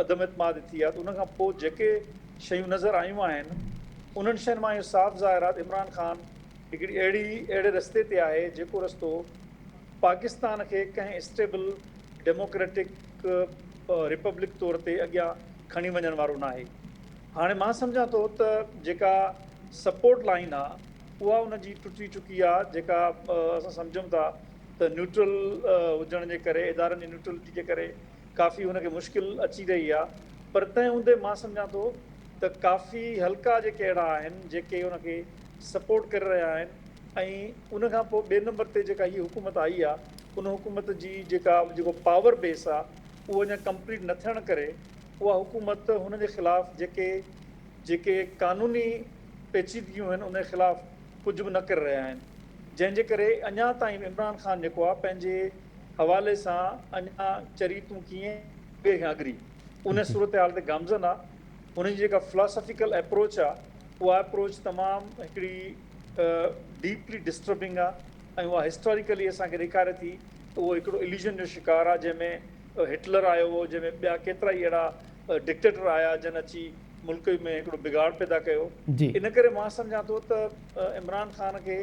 अदम एतमाद थी आहे, त उन खां पोइ जेके शयूं नज़र आयूं आहिनि उन्हनि शयुनि मां इहो साफ़ ज़ाहिर आहे इमरान ख़ान हिकिड़ी अहिड़े रस्ते ते आहे जेको रस्तो पाकिस्तान खे कंहिं स्टेबल डेमोक्रेटिक रिपब्लिक तौर ते अॻियां खणी वञण वारो न आहे। हाणे मां सम्झां थो त जेका सपोर्ट लाइन आहे उहा उनजी टुटी चुकी आहे, जेका असां सम्झूं था त न्यूट्रल हुजण जे करे, इदारनि जी न्यूट्रलिटी जे करे काफ़ी हुनखे मुश्किल अची रही आहे। पर तंहिं हूंदे मां सम्झां थो त काफ़ी हल्का जेके अहिड़ा आहिनि जेके हुनखे सपोर्ट करे रहिया आहिनि ऐं उन खां पोइ ॿिए नंबर ते जेका हीअ हुकूमत आई आहे उन हुकूमत जी जेको पावर बेस आहे उहो अञा कंप्लीट न थियण करे उहा हुकूमत हुन जे ख़िलाफ़ जेके क़ानूनी पेचीदगियूं आहिनि उन जे ख़िलाफ़ कुझु बि न करे रहिया आहिनि, जंहिंजे करे अञा ताईं इमरान ख़ान जेको आहे पंहिंजे हवाले सां अञा चरी तूं कीअं ॿिए खे अगरी उन सूरत हाल ते गामज़न आहे। हुनजी जेका फिलोसॉफिकल अप्रोच आहे उहा अप्रोच तमामु हिकिड़ी डीपली डिस्टर्बिंग आहे ऐं उहा हिस्टोरिकली असांखे ॾेखारे थी त उहो हिकिड़ो इल्यूजन जो शिकार आहे, जंहिंमें हिटलर आयो हो, जंहिंमें ॿिया केतिरा ई अहिड़ा डिक्टेटर आया जन अची मुल्क में हिकिड़ो बिगाड़ पैदा कयो। इन करे मां सम्झां थो त इमरान ख़ान खे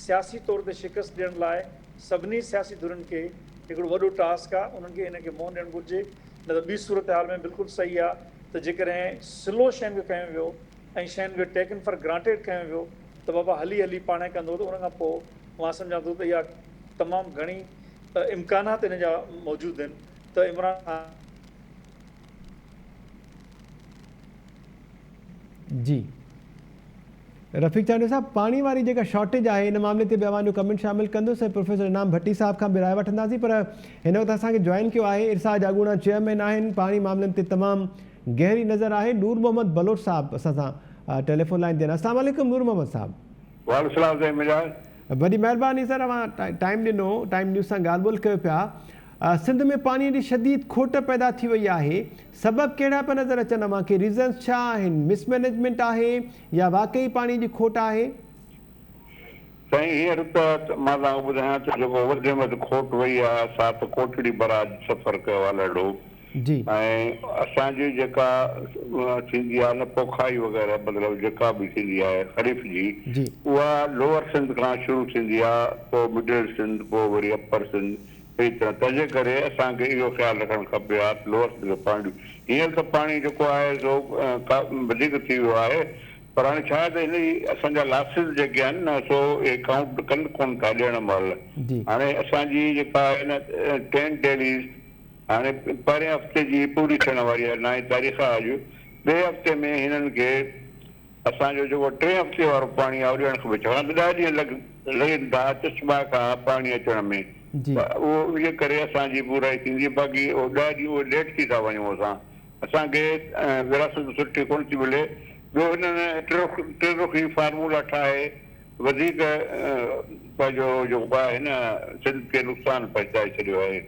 सियासी तौर ते शिकस्त ॾियण लाइ सभिनी सियासी धुरनि खे हिकिड़ो वॾो टास्क आहे, उन्हनि खे इनखे मोन ॾियणु घुरिजे। न त ॿी सूरत हाल में बिल्कुलु सही आहे त जेकॾहिं स्लो शयुनि खे कयो वियो ऐं शयुनि खे टेकन फॉर ग्रांटेड कयो वियो त बाबा हली हली पाणे कंदो, त उन खां पोइ मां सम्झां थो त इहा तमामु घणी इम्कानात इन जा मौजूदु आहिनि त इमरान ख़ान जी। रफ़ीक चांडे साहब, पाणी वारी जेका शॉर्टेज आहे इन मामले ते बि जो कमेंट शामिल कंदुसि। प्रोफेसर इनाम भट्टी साहब खां बि राय वठंदासीं, पर हिन वक़्तु असांखे जॉइन कयो आहे इरशाद अगूणा चेयरमैन आहिनि, पाणी मामलनि ते तमामु गहरी नज़र आहे, नूर मोहम्मद बलोच साहब असां सां टेलीफोन लाइन ते आहिनि। अस्सलाम वालेकुम नूर मोहम्मद साहब। वॾी महिरबानी सर, अवां टाइम ॾिनो, टाइम न्यूज़ सां ॻाल्हि ॿोल कयो पिया। सिंध में पाणीअ जी शदीद खोट पैदा थी वई आहे, सबबु कहिड़ा पिया नज़र अचनि अव्हां खे? रीज़न्स छा आहिनि? मिसमैनेजमेंट आहे या वाकई पाणी जी खोट आहे? साईं हींअर त मां तव्हांखे ॿुधायां त जेको वधि में वधि खोट वई आहे असां त कोटड़ी बराज सफ़र कयो आहे ॾाढो जी। ऐं असांजी जेका थींदी आहे न पोखाई वग़ैरह मतिलबु जेका बि थींदी आहे ख़रीफ़ जी उहा लोअर सिंध खां शुरू थींदी आहे, पोइ मिडिल सिंध, पोइ वरी अपर सिंध, अहिड़ी तरह। तंहिंजे करे असांखे इहो ख़्यालु रखणु खपे आहे लोअर सिंध पाणी हींअर त पाणी जेको आहे सो वधीक थी वियो आहे, पर हाणे छा आहे त हिन असांजा लासिस जेके आहिनि न सो इहे काउंट कनि कोन था ॾियण महिल। हाणे असांजी जेका आहे न 10 डेलीज़ हाणे पहिरें हफ़्ते जी पूरी थियण वारी आहे, 9 तारीख़ आहे अॼु। ॿिए हफ़्ते में हिननि खे असांजो जेको 3 हफ़्ते वारो पाणी आहे उहो ॾियणु खपे, छाकाणि त 10 ॾींहं लॻनि था चश्मा खां पाणी अचण में, उहो इहे करे असांजी पूराई थींदी। बाक़ी 10 ॾींहं उहे लेट थी था वञूं असांखे विरासत सुठी कोन थी मिले। ॿियो हिननि टिरुखी फार्मूला ठाहे वधीक पंहिंजो जेको आहे न सिंध खे नुक़सानु पहुचाए छॾियो आहे।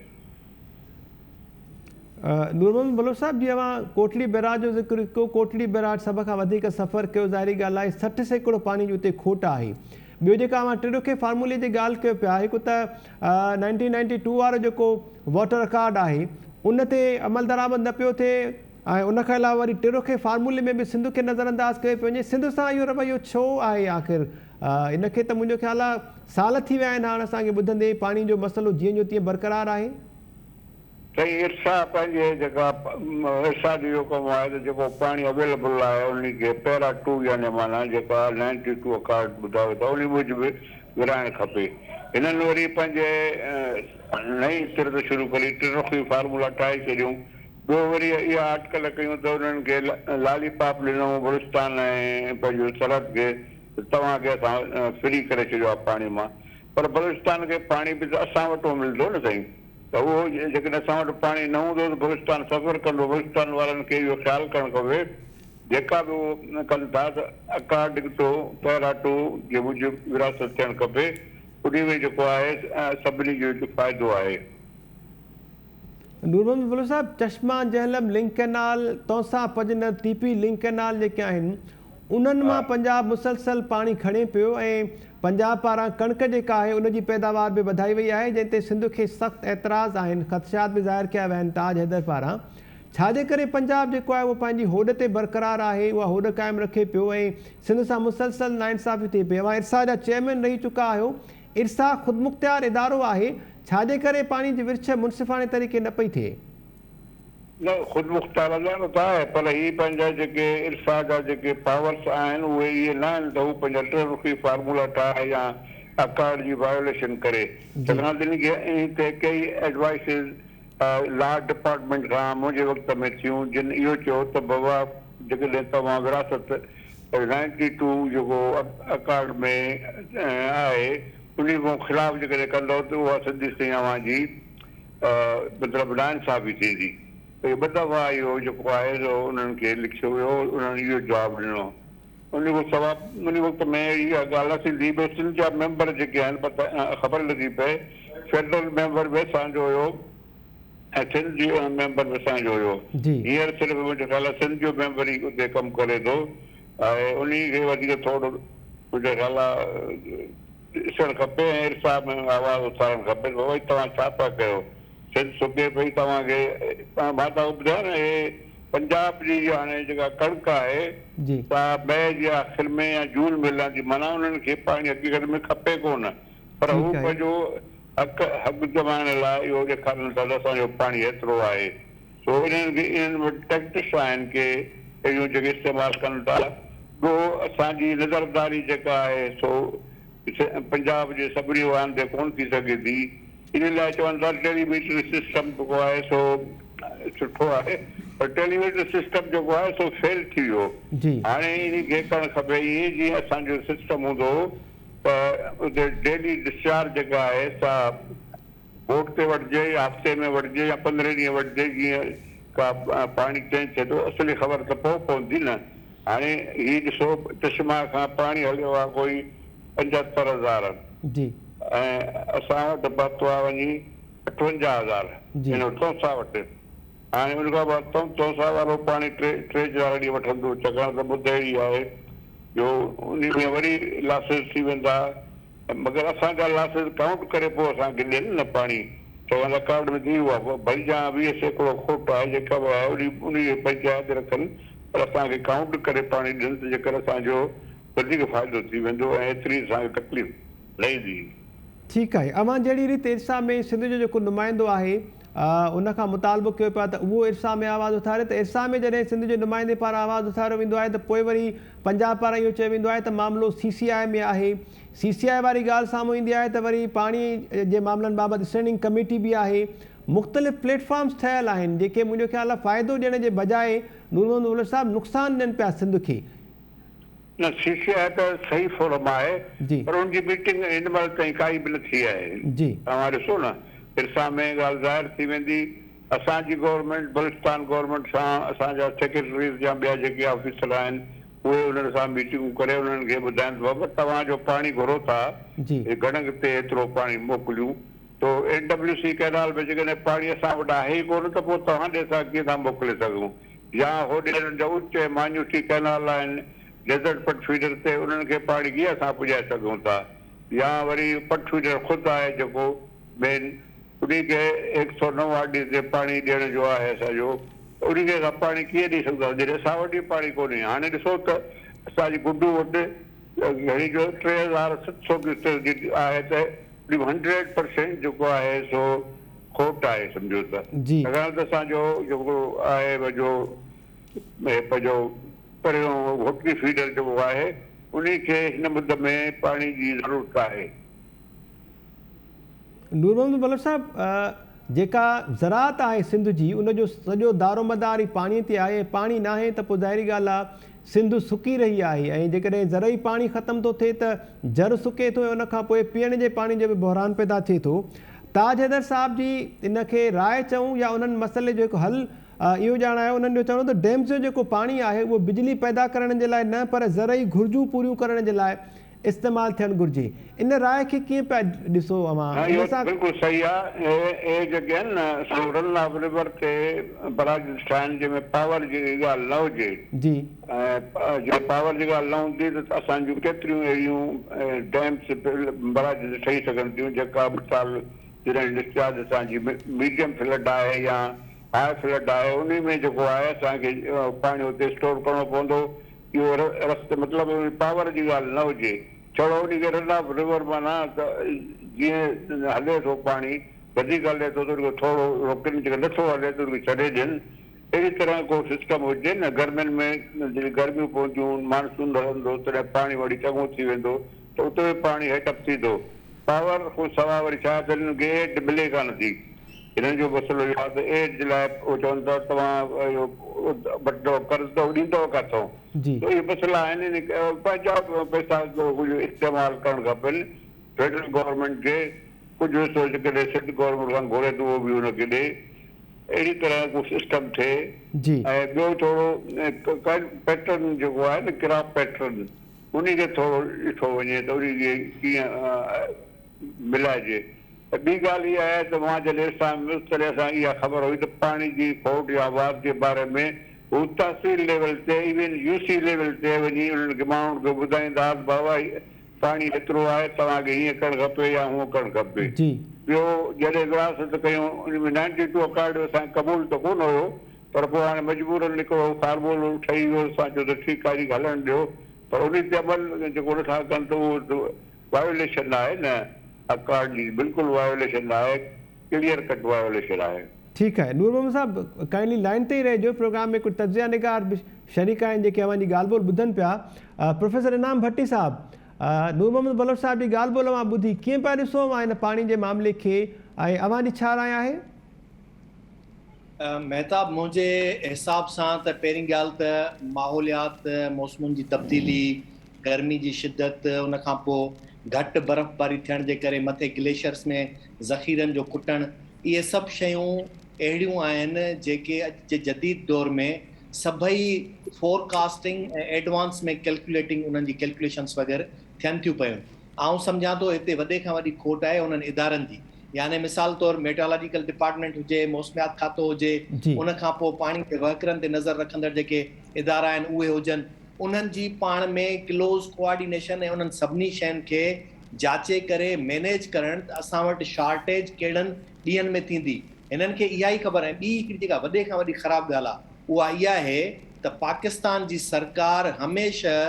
नूर मोहम्मद बलोच साहब, जीअं अव्हां कोटली बैराज जो ज़िक्र कयो, कोटली बैराज सभ खां वधीक सफ़र कयो, ज़ाहिरी ॻाल्हि आहे 60 सैकड़ो पाणी जी उते खोट आहे। ॿियो जेका अव्हां टिरुखे फार्मूले जी ॻाल्हि कयो पिया, हिकु त 1992 वारो जेको वाटर कार्ड आहे उन ते अमल दरामद न पियो थिए ऐं उन खां अलावा वरी टिरुखे फार्मूले में बि सिंध खे नज़रअंदाज़ कयो पियो वञे। सिंध सां इहो रवैयो छो आहे आख़िर? इनखे त मुंहिंजो ख़्यालु आहे साल थी विया आहिनि हाणे असांखे ॿुधंदे, पाणी जो मसइलो जीअं जो तीअं बरक़रार आहे। साईं इर्सा पंहिंजे जेका इर्सा जो कमु आहे त जेको पाणी अवेलेबल आहे उनखे पैरा 2 यानी माना जेका 92 कार्ड ॿुधायो था उन मूजिबि विराइणु खपे। हिननि वरी पंहिंजे नई सिरत शुरू करी टिरुखी फार्मूला ठाहे छॾियूं। ॿियो वरी इहा अटकल कयूं त उन्हनि खे लालीपाप ॾिनऊं बलूचिस्तान ऐं पंहिंजो सरहद खे, तव्हांखे असां फ्री करे छॾियो आहे पाणी मां, पर बलूचिस्तान खे पाणी बि त असां वटि मिलंदो न साईं, त उहो जेकॾहिं असां वटि पाणी न हूंदो त बलूचिस्तान सफ़र कंदो। बलूचिस्तान वारनि खे इहो ख़्यालु करणु खपे जेका बि उहो कनि था त अकार्डिंग टू पैरा 2 जे मूजिबि विरासत थियणु खपे, उन में जेको आहे सभिनी जो फ़ाइदो आहे। नूर मोहम्मद बुलो साहब, Chashma Jhelum link canal, Taunsa Panjnad, TP link canal जेके आहिनि उन्हनि मां पंजाब मुसलसल पाणी खणे पियो ऐं पंजाब पारां कणिक जेका आहे उनजी पैदावार बि वधाई वई आहे, जंहिं ते सिंध खे सख़्तु एतिराज़ आहिनि, ख़दशात बि ज़ाहिर कया विया आहिनि ताज हैदर पारां। छाजे करे पंजाब जेको आहे उहो पंहिंजी होॾ ते बरक़रार आहे, उहा होॾ क़ाइमु रखे पियो ऐं सिंध सां मुसलसल नाइंसाफ़ी थिए पई। तव्हां इरसा जा चेयरमैन रही चुका आहियो, इरसा ख़ुदमुख्तियार इदारो आहे, छाजे करे पाणी जी विरछ मुनसिफ़ाणे तरीक़े न पई थिए? न ख़ुदमुख्तियार अदालत आहे, पर ही पंहिंजा जेके इरसा जा जेके पावर्स आहिनि उहे इहे न आहिनि त हू पंहिंजा टेरुफ़ी फार्मूला ठाहे या अकार्ड जी वायोलेशन करे। चङा दिन खे कई एडवाइसिस लॉ डिपार्टमेंट खां मुंहिंजे वक़्त में थियूं, जिन इहो चयो त बाबा जेकॾहिं तव्हां विरासत 92 जेको अकार्ड में आहे उन खां ख़िलाफ़ जेकॾहिं कंदव त उहा सिधी तव्हां जी मतिलबु नाइंसाफ़ी थींदी। ॿ दफ़ा इहो जेको आहे सो उन्हनि खे लिखियो वियो, उन्हनि इहो जवाबु ॾिनो। उन खां सवाइ मुंहिंजे वक़्त में इहा ॻाल्हि थींदी भई सिंध जा मेंबर जेके आहिनि ख़बर लॻी पए फेडरल मेंबर बि असांजो हुयो ऐं सिंध जो मेंबर बि असांजो हुयो। हींअर सिर्फ़ु मुंहिंजे ख़्याल सिंध जो मेंबर ई उते कमु करे थो ऐं उन खे वधीक थोरो मुंहिंजे ख़्याल ॾिसणु खपे ऐं इरसा में आवाज़ु उथारणु खपे। भई तव्हां छा था कयो, सिंध सुके पई तव्हांखे। मां तव्हांखे ॿुधायां न, हे पंजाब जी हाणे जेका कणिक आहे तव्हां मई जे आख़िर में या जून में लहंदी, माना उन्हनि खे पाणी हक़ीक़त में खपे कोन, पर हू पंहिंजो हक़ जमाइण लाइ इहो ॾेखारनि था त असांजो पाणी एतिरो आहे। सो इन्हनि वटि टैक्टिक्स आहिनि के इहो जेके इस्तेमालु कनि था। ॿियो असांजी नज़रदारी जेका आहे सो पंजाब जे सभिनी वाहन ते कोन थी सघे थी, इन लाइ चवनि था टेलीमीटर सिस्टम जेको आहे सो सुठो आहे, पर टेलीमीटर सिस्टम जेको आहे सो फेल थी वियो। हाणे इन खे करणु खपे इहे जीअं असांजो सिस्टम हूंदो त उते डेली डिस्चार्ज जेका आहे सा बोट ते वठिजे या हफ़्ते में वठिजे या 15 ॾींहं वठिजे, जीअं का पाणी चेंज थिए थो असली ख़बर त पोइ पवंदी न। हाणे हीउ ॾिसो चश्मा खां पाणी हलियो आहे कोई 75,000 ऐं असां वटि पहुतो आहे वञी 58,000 तौसा वटि। हाणे उन खां पोइ तौसा वारो पाणी 3-4 ॾींहं वठंदो, छाकाणि त ॿुध अहिड़ी आहे जो उन में वरी लॉसिस थी वेंदा, मगर असांजा लॉसिस काउंट करे पोइ असांखे ॾियनि न पाणी। चवंदा कार्ड में थी वियो आहे भई जा 20% खोट आहे जेका बि आहे उन पंचायत रखनि, पर असांखे काउंट करे पाणी ॾियनि त जेकर असांजो वधीक फ़ाइदो थी वेंदो ऐं एतिरी असांखे तकलीफ़ लहींदी। ठीकु आहे। अवां जहिड़ी रीति इरसा में सिंध जो जेको नुमाइंदो आहे उनखां मुतालबो कयो पिया त उहो इरसा में आवाज़ु उथारे, त इरसा में जॾहिं सिंध जे नुमाइंदे पारां आवाज़ु उथारियो वेंदो आहे त पोइ वरी पंजाब पारां इहो चयो वेंदो आहे त मामिलो CCI में आहे। CCI वारी ॻाल्हि साम्हूं ईंदी आहे त वरी पाणी जे मामलनि बाबति स्टैंडिंग कमेटी बि आहे। मुख़्तलिफ़ प्लेटफॉर्म्स ठहियल आहिनि जेके मुंहिंजो ख़्याल आहे फ़ाइदो ॾियण जे बजाए नूर मोहम्मद बुलो साहब नुक़सानु ॾियनि पिया सिंध खे। न CCI त सही फोरम आहे, पर उनजी मीटिंग हिन महिल ताईं काई बि न थी आहे। तव्हां ॾिसो न इरसा में ॻाल्हि ज़ाहिर थी वेंदी। असांजी गवर्नमेंट बलूचिस्तान गवर्नमेंट सां असांजा सेक्रेटरीज़ या ॿिया जेके ऑफिसर आहिनि उहे उन्हनि सां मीटिंगूं करे उन्हनि खे ॿुधाइनि बाबा तव्हांजो पाणी घुरो था गणक ते एतिरो पाणी मोकिलियूं, तो NWC कैनाल में जेकॾहिं पाणी असां वटि आहे ई कोन त पोइ तव्हां ॾे असां कीअं था मोकिले सघूं। या होॾे जा उच मान्यूटी कैनाल आहिनि डेज़र्ट पट फीडर ते उन्हनि खे पाणी कीअं असां पुॼाए सघूं था। या वरी पट फीडर ख़ुदि आहे जेको मेन उन खे 109 ते पाणी ॾियण जो आहे असांजो, उन खे असां पाणी कीअं ॾेई सघंदासीं जॾहिं असां वटि पाणी कोन्हे। हाणे ॾिसो त असांजी गुड्डू वटि घणी जो 3,700 क्यूसेक आहे त 100% जेको आहे सो खोट आहे सम्झो त। छाकाणि त असांजो जेको आहे पंहिंजो पहिरियों होटली फीडर जेको आहे उन खे हिन मुद में पाणी जी ज़रूरत आहे। नूर मोहम्मद बुलो साहब जेका ज़राअत आहे सिंध जी उनजो सॼो दारोमदार ई पाणीअ ते आहे। पाणी न आहे त पोइ ज़ाहिरी ॻाल्हि आहे सिंध सुकी रही आहे ऐं जेकॾहिं ज़रई पाणी ख़तमु थो थिए त जर सुके थो ऐं उनखां पोइ पीअण जे पाणी जो बि बहिरान पैदा थिए थो। ताज हैदर साहब जी इन खे राय चऊं या उन्हनि मसइले जो हिकु हल इहो ॼाण आहे उन्हनि जो चवणो त डैम्स जो जेको पाणी आहे उहो बिजली पैदा करण जे लाइ न पर ज़रई घुर्जूं पूरियूं करण जे लाइ इस्तेमालु थियणु घुरिजे। इन राय खे कीअं पिया ॾिसो अवां? हाँ, इन इहो सां बिल्कुलु सही आहे। ए जेके आहिनि न सो रन ऑफ रिवर ते बलोचिस्तान जंहिंमें पावर जी ॻाल्हि न हुजे, जी जे पावर जी ॻाल्हि न हूंदी त असांजूं केतिरियूं अहिड़ियूं डैम्स बराज ठही सघनि थियूं जेका मिसाल जॾहिं डिस्चार्ज असांजी मीडियम फ्लड आहे या हाई फ्लड आहे, उन में जेको आहे असांखे पाणी हुते स्टोर करिणो पवंदो। इहो रस्ते मतिलबु पावर जी ॻाल्हि न हुजे, छड़ो उनखे रन ऑफ रिवर माना त जीअं हले थो पाणी वधीक हले थो त थोरो रोकनि, जेको नथो हले त उनखे छॾे ॾियनि। अहिड़ी तरह को सिस्टम हुजे न। गर्मियुनि में जॾहिं गर्मियूं पवंदियूं, मानसून रहंदो, तॾहिं पाणी वरी चङो थी वेंदो त उते बि पाणी हेठि थींदो। पावर खां सवाइ वरी छा त हिननि खे एड मिले कान थी। हिननि जो मसइलो इहो आहे त एड जे लाइ उहो चवनि था तव्हां इहो वठंदव कर्ज़ ॾींदव किथां? जी तो इहे मसइला आहिनि। पंहिंजा पैसा कुझु इस्तेमालु करणु खपनि। फेडरल गवर्नमेंट खे कुझु हिसो जेकॾहिं सिंध गवर्नमेंट खां घुरे थो उहो बि हुनखे ॾे। अहिड़ी तरह को सिस्टम थिए। जी ऐं ॿियो थोरो पैटर्न जेको आहे न, क्रॉप पैटर्न, उनखे थोरो ॾिठो वञे त उनखे कीअं मिलाइजे। ॿी ॻाल्हि इहा आहे त मां जॾहिं असां इहा ख़बर हुई त पाणी जी खोट या वाध जे बारे में हू तहसील लेवल ते इवन यूसी लेवल ते वञी उन्हनि खे माण्हुनि खे ॿुधाईंदा बाबा पाणी एतिरो आहे, तव्हांखे हीअं करणु खपे या हूअं करणु खपे। जी ॿियो जॾहिं विरासत कयूं उन में 92 अकार्ड असांखे क़बूल त कोन हुयो, पर पोइ हाणे मजबूरन हिकिड़ो फार्मूलो ठही वियो। असां चयो त ठीकु आहे, हलणु ॾियो। पर उन ते अमल जेको नथा कनि त उहो वायोलेशन आहे न, अकार्ड जी बिल्कुलु वायोलेशन आहे, क्लियर कट वायोलेशन आहे। ठीकु आहे। नूर मोहम्मद साहब काइंडली लाइन ते ई रहिजो। प्रोग्राम में कुझु तजिया निगार बि शरीक आहिनि जेके अव्हां जी ॻाल्हि ॿोल ॿुधनि पिया। प्रोफेसर इनाम भट्टी साहब, नूर मोहम्मद बलोच साहब जी ॻाल्हि ॿोल अव्हां ॿुधी, कीअं पिया ॾिसो अव्हां हिन पाणी जे मामले खे ऐं अव्हां जी छा राय आहे? महताब, मुंहिंजे हिसाब सां त पहिरीं ॻाल्हि त माहौलियात, मौसमुनि जी तब्दीली, गर्मी जी शिदत, उन खां पोइ घटि बर्फ़बारी थियण जे करे मथे ग्लेशियर्स में ज़ख़ीरनि जो खुटणु, इहे सभु शयूं अहिड़ियूं आहिनि जेके अॼु जे जदीद दौर में सभई फोरकास्टिंग ऐं एडवांस में कैलकुलेटिंग उन्हनि जी कैलकुलेशन्स वग़ैरह थियनि थियूं पियूं। आउं सम्झां थो हिते वॾे खां वॾी खोट आहे उन्हनि इदारनि जी। यानी मिसाल तौरु मेट्रोलॉजिकल डिपार्टमेंट हुजे, मौसमियात खातो हुजे, उन खां पोइ पाणी जे वहकरनि ते नज़र रखंदड़ जेके इदारा आहिनि उहे हुजनि, उन्हनि जी पाण में क्लोज़ कोऑर्डिनेशन ऐं उन्हनि सभिनी शयुनि खे जाचे करे मैनेज करणु त असां वटि शॉर्टेज कहिड़नि ॾींहंनि में थींदी, हिननि खे इहा ई ख़बर आहे। ॿी हिकिड़ी जेका वॾे खां वॾी ख़राबु ॻाल्हि आहे उहा इहा आहे त पाकिस्तान जी सरकार हमेशह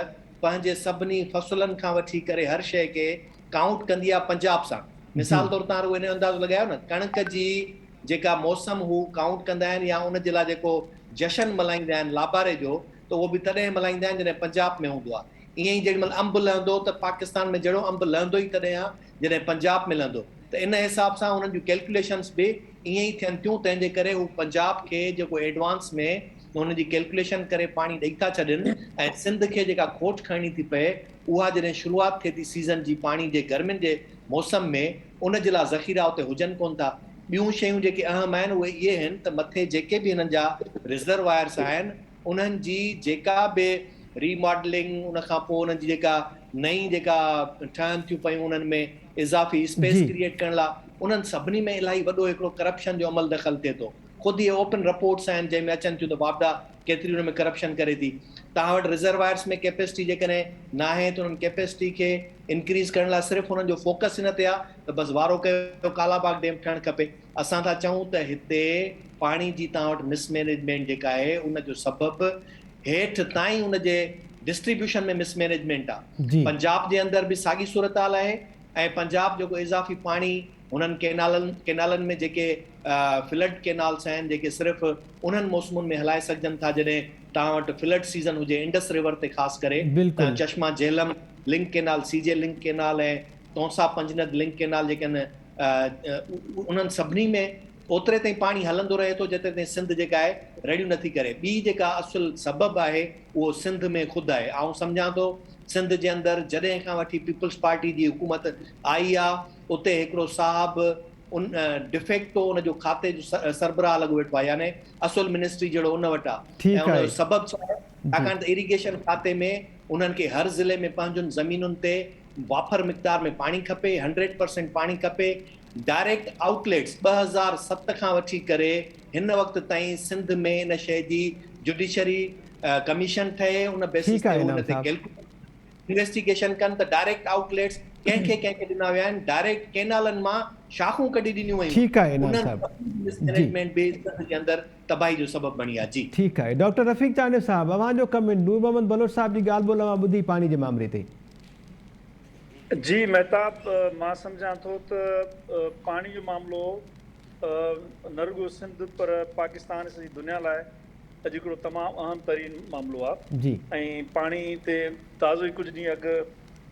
पंहिंजे सभिनी फ़सुलनि खां वठी करे हर शइ खे काउंट कंदी आहे पंजाब सां। मिसाल तौरु तव्हां रुॻो इन जो अंदाज़ो लॻायो न, कणिक जी जेका मौसम हू काउंट कंदा आहिनि या उन जे लाइ जेको जशन मल्हाईंदा आहिनि लाबारे जो, त उहो बि तॾहिं मल्हाईंदा आहिनि जॾहिं पंजाब में हूंदो आहे। ईअं ई जेॾीमहिल अंबु लहंदो त पाकिस्तान में जहिड़ो अंबु लहंदो ई तॾहिं आहे जॾहिं पंजाब में लहंदो। त इन हिसाब सां उन्हनि जूं कैलकुलेशन्स बि ईअं ई थियनि थियूं। तंहिंजे करे हू पंजाब खे जेको एडवांस में हुन जी कैलकुलेशन करे पाणी ॾेई था छॾनि, ऐं सिंध खे जेका खोट खणणी थी पए उहा जॾहिं शुरूआति थिए थी सीज़न जी पाणी जे गर्मियुनि जे मौसम में, उन जे लाइ ज़ख़ीरा उते हुजनि कोन था। ॿियूं शयूं जेके अहम आहिनि उहे इहे आहिनि त मथे जेके बि हिननि जा रिज़र्वायर्स आहिनि उन्हनि जी जेका बि रीमॉडलिंग, उन खां पोइ उन्हनि जी जेका नई जेका ठहनि थियूं पियूं उन्हनि में इज़ाफ़ी स्पेस क्रिएट करण लाइ, उन्हनि सभिनी में इलाही वॾो हिकिड़ो करप्शन जो अमल दख़ल थिए थो। ख़ुदि इहे ओपन रिपोर्ट्स आहिनि जंहिंमें अचनि थियूं त बाबडा केतिरी हुन में करप्शन करे थी। तव्हां वटि रिज़र्वायर्स में कैपेसिटी जेकॾहिं न आहे त उन्हनि कैपेसिटी खे इंक्रीज़ करण लाइ सिर्फ़ु हुननि जो फोकस इन ते आहे त बसि वारो कयो कालाबाग डैम ठहणु खपे। असां था चऊं त हिते पाणी जी तव्हां वटि मिसमैनेजमेंट जेका आहे उन जो सबबु हेठि ताईं उन जे डिस्ट्रीब्यूशन में मिसमैनेजमेंट आहे। पंजाब जे अंदरि बि साॻी सूरत हाल आहे, ऐं पंजाब जेको इज़ाफ़ी पाणी हुननि केनालनि में जेके फ्लड केनाल्स आहिनि जेके सिर्फ़ु उन्हनि मौसमुनि में हलाए सघजनि था जॾहिं तव्हां वटि फ्लड सीज़न हुजे, इंडस रिवर ते ख़ासि करे चश्मा झेलम लिंक केनाल, सीजे लिंक केनाल ऐं तौसा पंजनद लिंक केनाल जेके आहिनि, उन्हनि सभिनी में ओतिरे ताईं पाणी हलंदो रहे थो जेतिरे ताईं सिंध जेका आहे रेडियूं नथी करे। ॿी जेका असुल सबबु आहे उहो सिंध में ख़ुदि आहे। ऐं सम्झां थो सिंध जे अंदरि जॾहिं खां वठी पीपल्स पार्टी जी हुकूमत आई आहे, उते हिकिड़ो साहबु उन डिफेक्टो उनजो खाते जो सरबराह लॻो वेठो आहे, यानी असुल मिनिस्ट्री जहिड़ो उन वटि आहे। ऐं उनजो सबबु छा आहे? छाकाणि त इरिगेशन खाते में उन्हनि खे हर ज़िले में पंहिंजुनि ज़मीनुनि ते वाफर मिक़दार में पाणी खपे, 100% पाणी खपे। डायरेक्ट आउटलेट्स 2007 खां वठी करे हिन वक़्त ताईं सिंध में इन शइ जी जुडिशरी कमीशन ठहे, उन बेसिस ठीकु आहे ते इनाम उन ते साहब। इन्वेस्टिगेशन कनि त डायरेक्ट आउटलेट्स कंहिंखे ॾिना विया आहिनि, डायरेक्ट केनालनि मां शाखूं कढी ॾिनियूं वयूं। ठीकु आहे इनाम साहब। मैनेजमेंट बि सिंध जे अंदरि तबाही जो सबबु बणी आहे। जी ठीकु आहे। डॉक्टर रफ़ीक चांडियो साहब, अवां जो कमेंट। नूर मोहम्मद बलोच साहब जी ॻाल्हि ॿोल अवां ॿुधी पाणी जे मामले ते। जी महताब, मां सम्झां थो त पाणी जो मामिलो न रुॻो सिंध पर पाकिस्तान सॼी दुनिया लाइ अॼु हिकिड़ो तमामु अहम तरीन मामिलो आहे। जी ऐं पाणी ते ताज़ो ई कुझु ॾींहं अॻु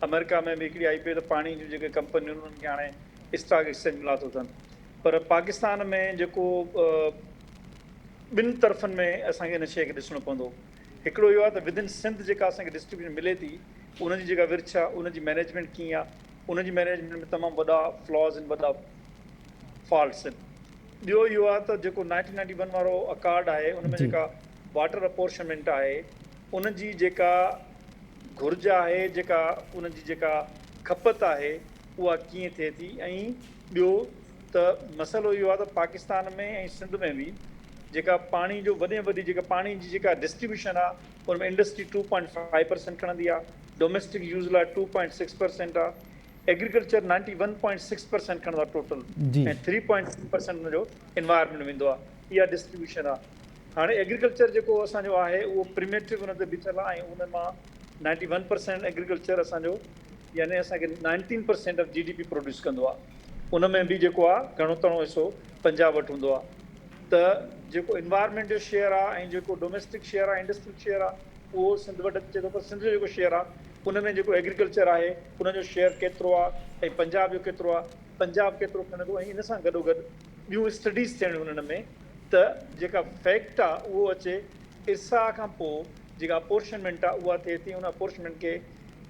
अमेरिका में बि हिकिड़ी आई पई त पाणी जूं जेके कंपनियूं उन्हनि खे हाणे स्टॉक एक्सचेंज मिला थो थियनि। पर पाकिस्तान में जेको ॿिनि तरफ़नि में असांखे इन शइ खे ॾिसणो पवंदो। हिकिड़ो इहो आहे त विदिन सिंध जेका असांखे डिस्ट्रीब्यूशन मिले थी, उनजी जेका विर्छ आहे, उनजी मैनेजमेंट कीअं आहे, उनजी मैनेजमेंट में तमामु वॾा फ्लॉज़ आहिनि, वॾा फॉल्ट्स आहिनि। ॿियो इहो आहे त जेको 1991 वारो अकार्ड आहे, उनमें जेका वाटर अपोर्शनमेंट आहे, उनजी जेका घुर्ज आहे, जेका उनजी जेका खपत आहे, उहा कीअं थिए थी। ऐं ॿियो त मसइलो इहो आहे त पाकिस्तान में ऐं सिंध में बि जेका पाणी जो वॾे में वॾी जेका पाणी जी जेका डिस्ट्रीब्यूशन आहे, उनमें इंडस्ट्री 2.5% खणंदी आहे, डोमेस्टिक यूज़ लाइ 2.6% आहे, एग्रीकल्चर 91.6% खणंदो आहे टोटल, ऐं 3.6% हुनजो एनवायरमेंट वेंदो आहे। इहा डिस्ट्रीब्यूशन आहे। हाणे एग्रीकल्चर जेको असांजो आहे उहो प्रिमेटिव हुन ते बीठल आहे, ऐं उन मां 91% एग्रीकल्चर असांजो, यानी असांखे 19% ऑफ GDP प्रोड्यूस कंदो आहे। उन में बि जेको आहे घणो तणो हिसो पंजाब वटि हूंदो आहे। त जेको एनवायरमेंट जो शेयर आहे ऐं जेको डोमेस्टिक शेयर आहे, इंडस्ट्रियल शेयर आहे, उहो सिंध वटि अचे थो। पर सिंध जो जेको शेयर आहे उन में जेको एग्रीकल्चर आहे उनजो शेयर केतिरो आहे, ऐं पंजाब जो केतिरो आहे, पंजाब केतिरो खणंदो, ऐं इन सां गॾोगॾु ॿियूं स्टडीज़ थियणियूं उन्हनि में, त जेका फैक्ट आहे उहो अचे। इर्सा खां पोइ जेका अपोर्शनमेंट आहे उहा थिए थी। उन अपोर्शनमेंट खे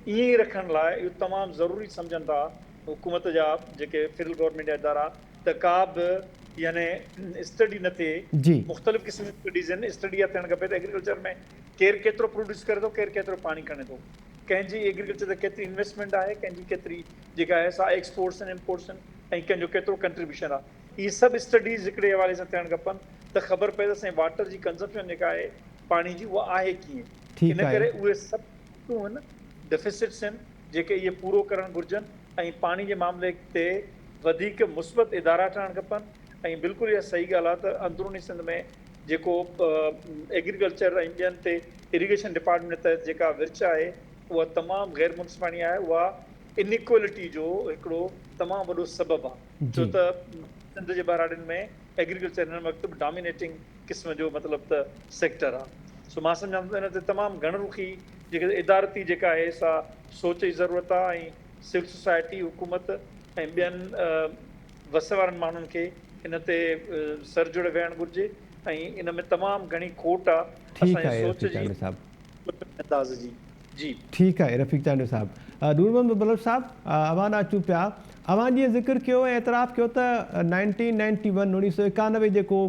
ईअं ई रखण लाइ इहो तमामु ज़रूरी सम्झनि था हुकूमत जा जेके फेडरल गवर्नमेंट जा इदारा, त का बि यानी स्टडी न थिए। मुख़्तलिफ़ क़िस्म जी स्टडीज़ आहिनि। स्टडी इहा थियणु खपे त एग्रीकल्चर में केरु केतिरो प्रोड्यूस करे थो, केरु केतिरो पाणी खणे थो, कंहिंजी एग्रीकल्चर ते केतिरी इन्वेस्टमेंट आहे, कंहिंजी केतिरी जेका आहे सा एक्सपोर्ट्स आहिनि, इम्पोर्ट्स आहिनि, ऐं कंहिंजो केतिरो कंट्रीब्यूशन आहे। इहे सभु स्टडीज़ हिकिड़े हवाले सां थियणु खपनि त ख़बर पए त असांजी वाटर जी कंज़प्शन जेका आहे पाणी जी, उहा आहे कीअं। इन करे उहे सभु आहिनि, डेफिसिट्स आहिनि, जेके इहे पूरो करणु घुरिजनि, ऐं पाणी जे मामले ते वधीक मुस्बत इदारा ठहणु खपनि। ऐं बिल्कुलु इहा सही ॻाल्हि आहे त अंदरूनी सिंध में जेको एग्रीकल्चर ऐं ॿियनि ते इरीगेशन डिपार्टमेंट तहत जेका विर्छ आहे उहा तमामु गैर मुनसिफ़ानी आहे। उहा इनइक्वलिटी जो हिकिड़ो तमामु वॾो सबबु आहे, छो त सिंध जे बहिराड़नि में एग्रीकल्चर हिन वक़्तु बि डोमिनेटिंग क़िस्म जो मतिलबु त सेक्टर आहे। सो मां सम्झां थो इन ते तमामु घणरुखी जेके इदारती जेका आहे सा सोच जी ज़रूरत आहे, ऐं सिविल सोसाइटी, हुकूमत ऐं ॿियनि वस वारनि माण्हुनि खे इन ते सरजोड़े वेहणु घुरिजे। ऐं इन में तमामु घणी खोट आहे असांजी सोच जी। जी ठीकु आहे रफ़ीक चांडियो साहब। नूर मोहम्मद बलोच साहब, अवां अचूं पिया। अवां जीअं ज़िक्र कयो ऐं एतराफ़ कयो त 1991 जेको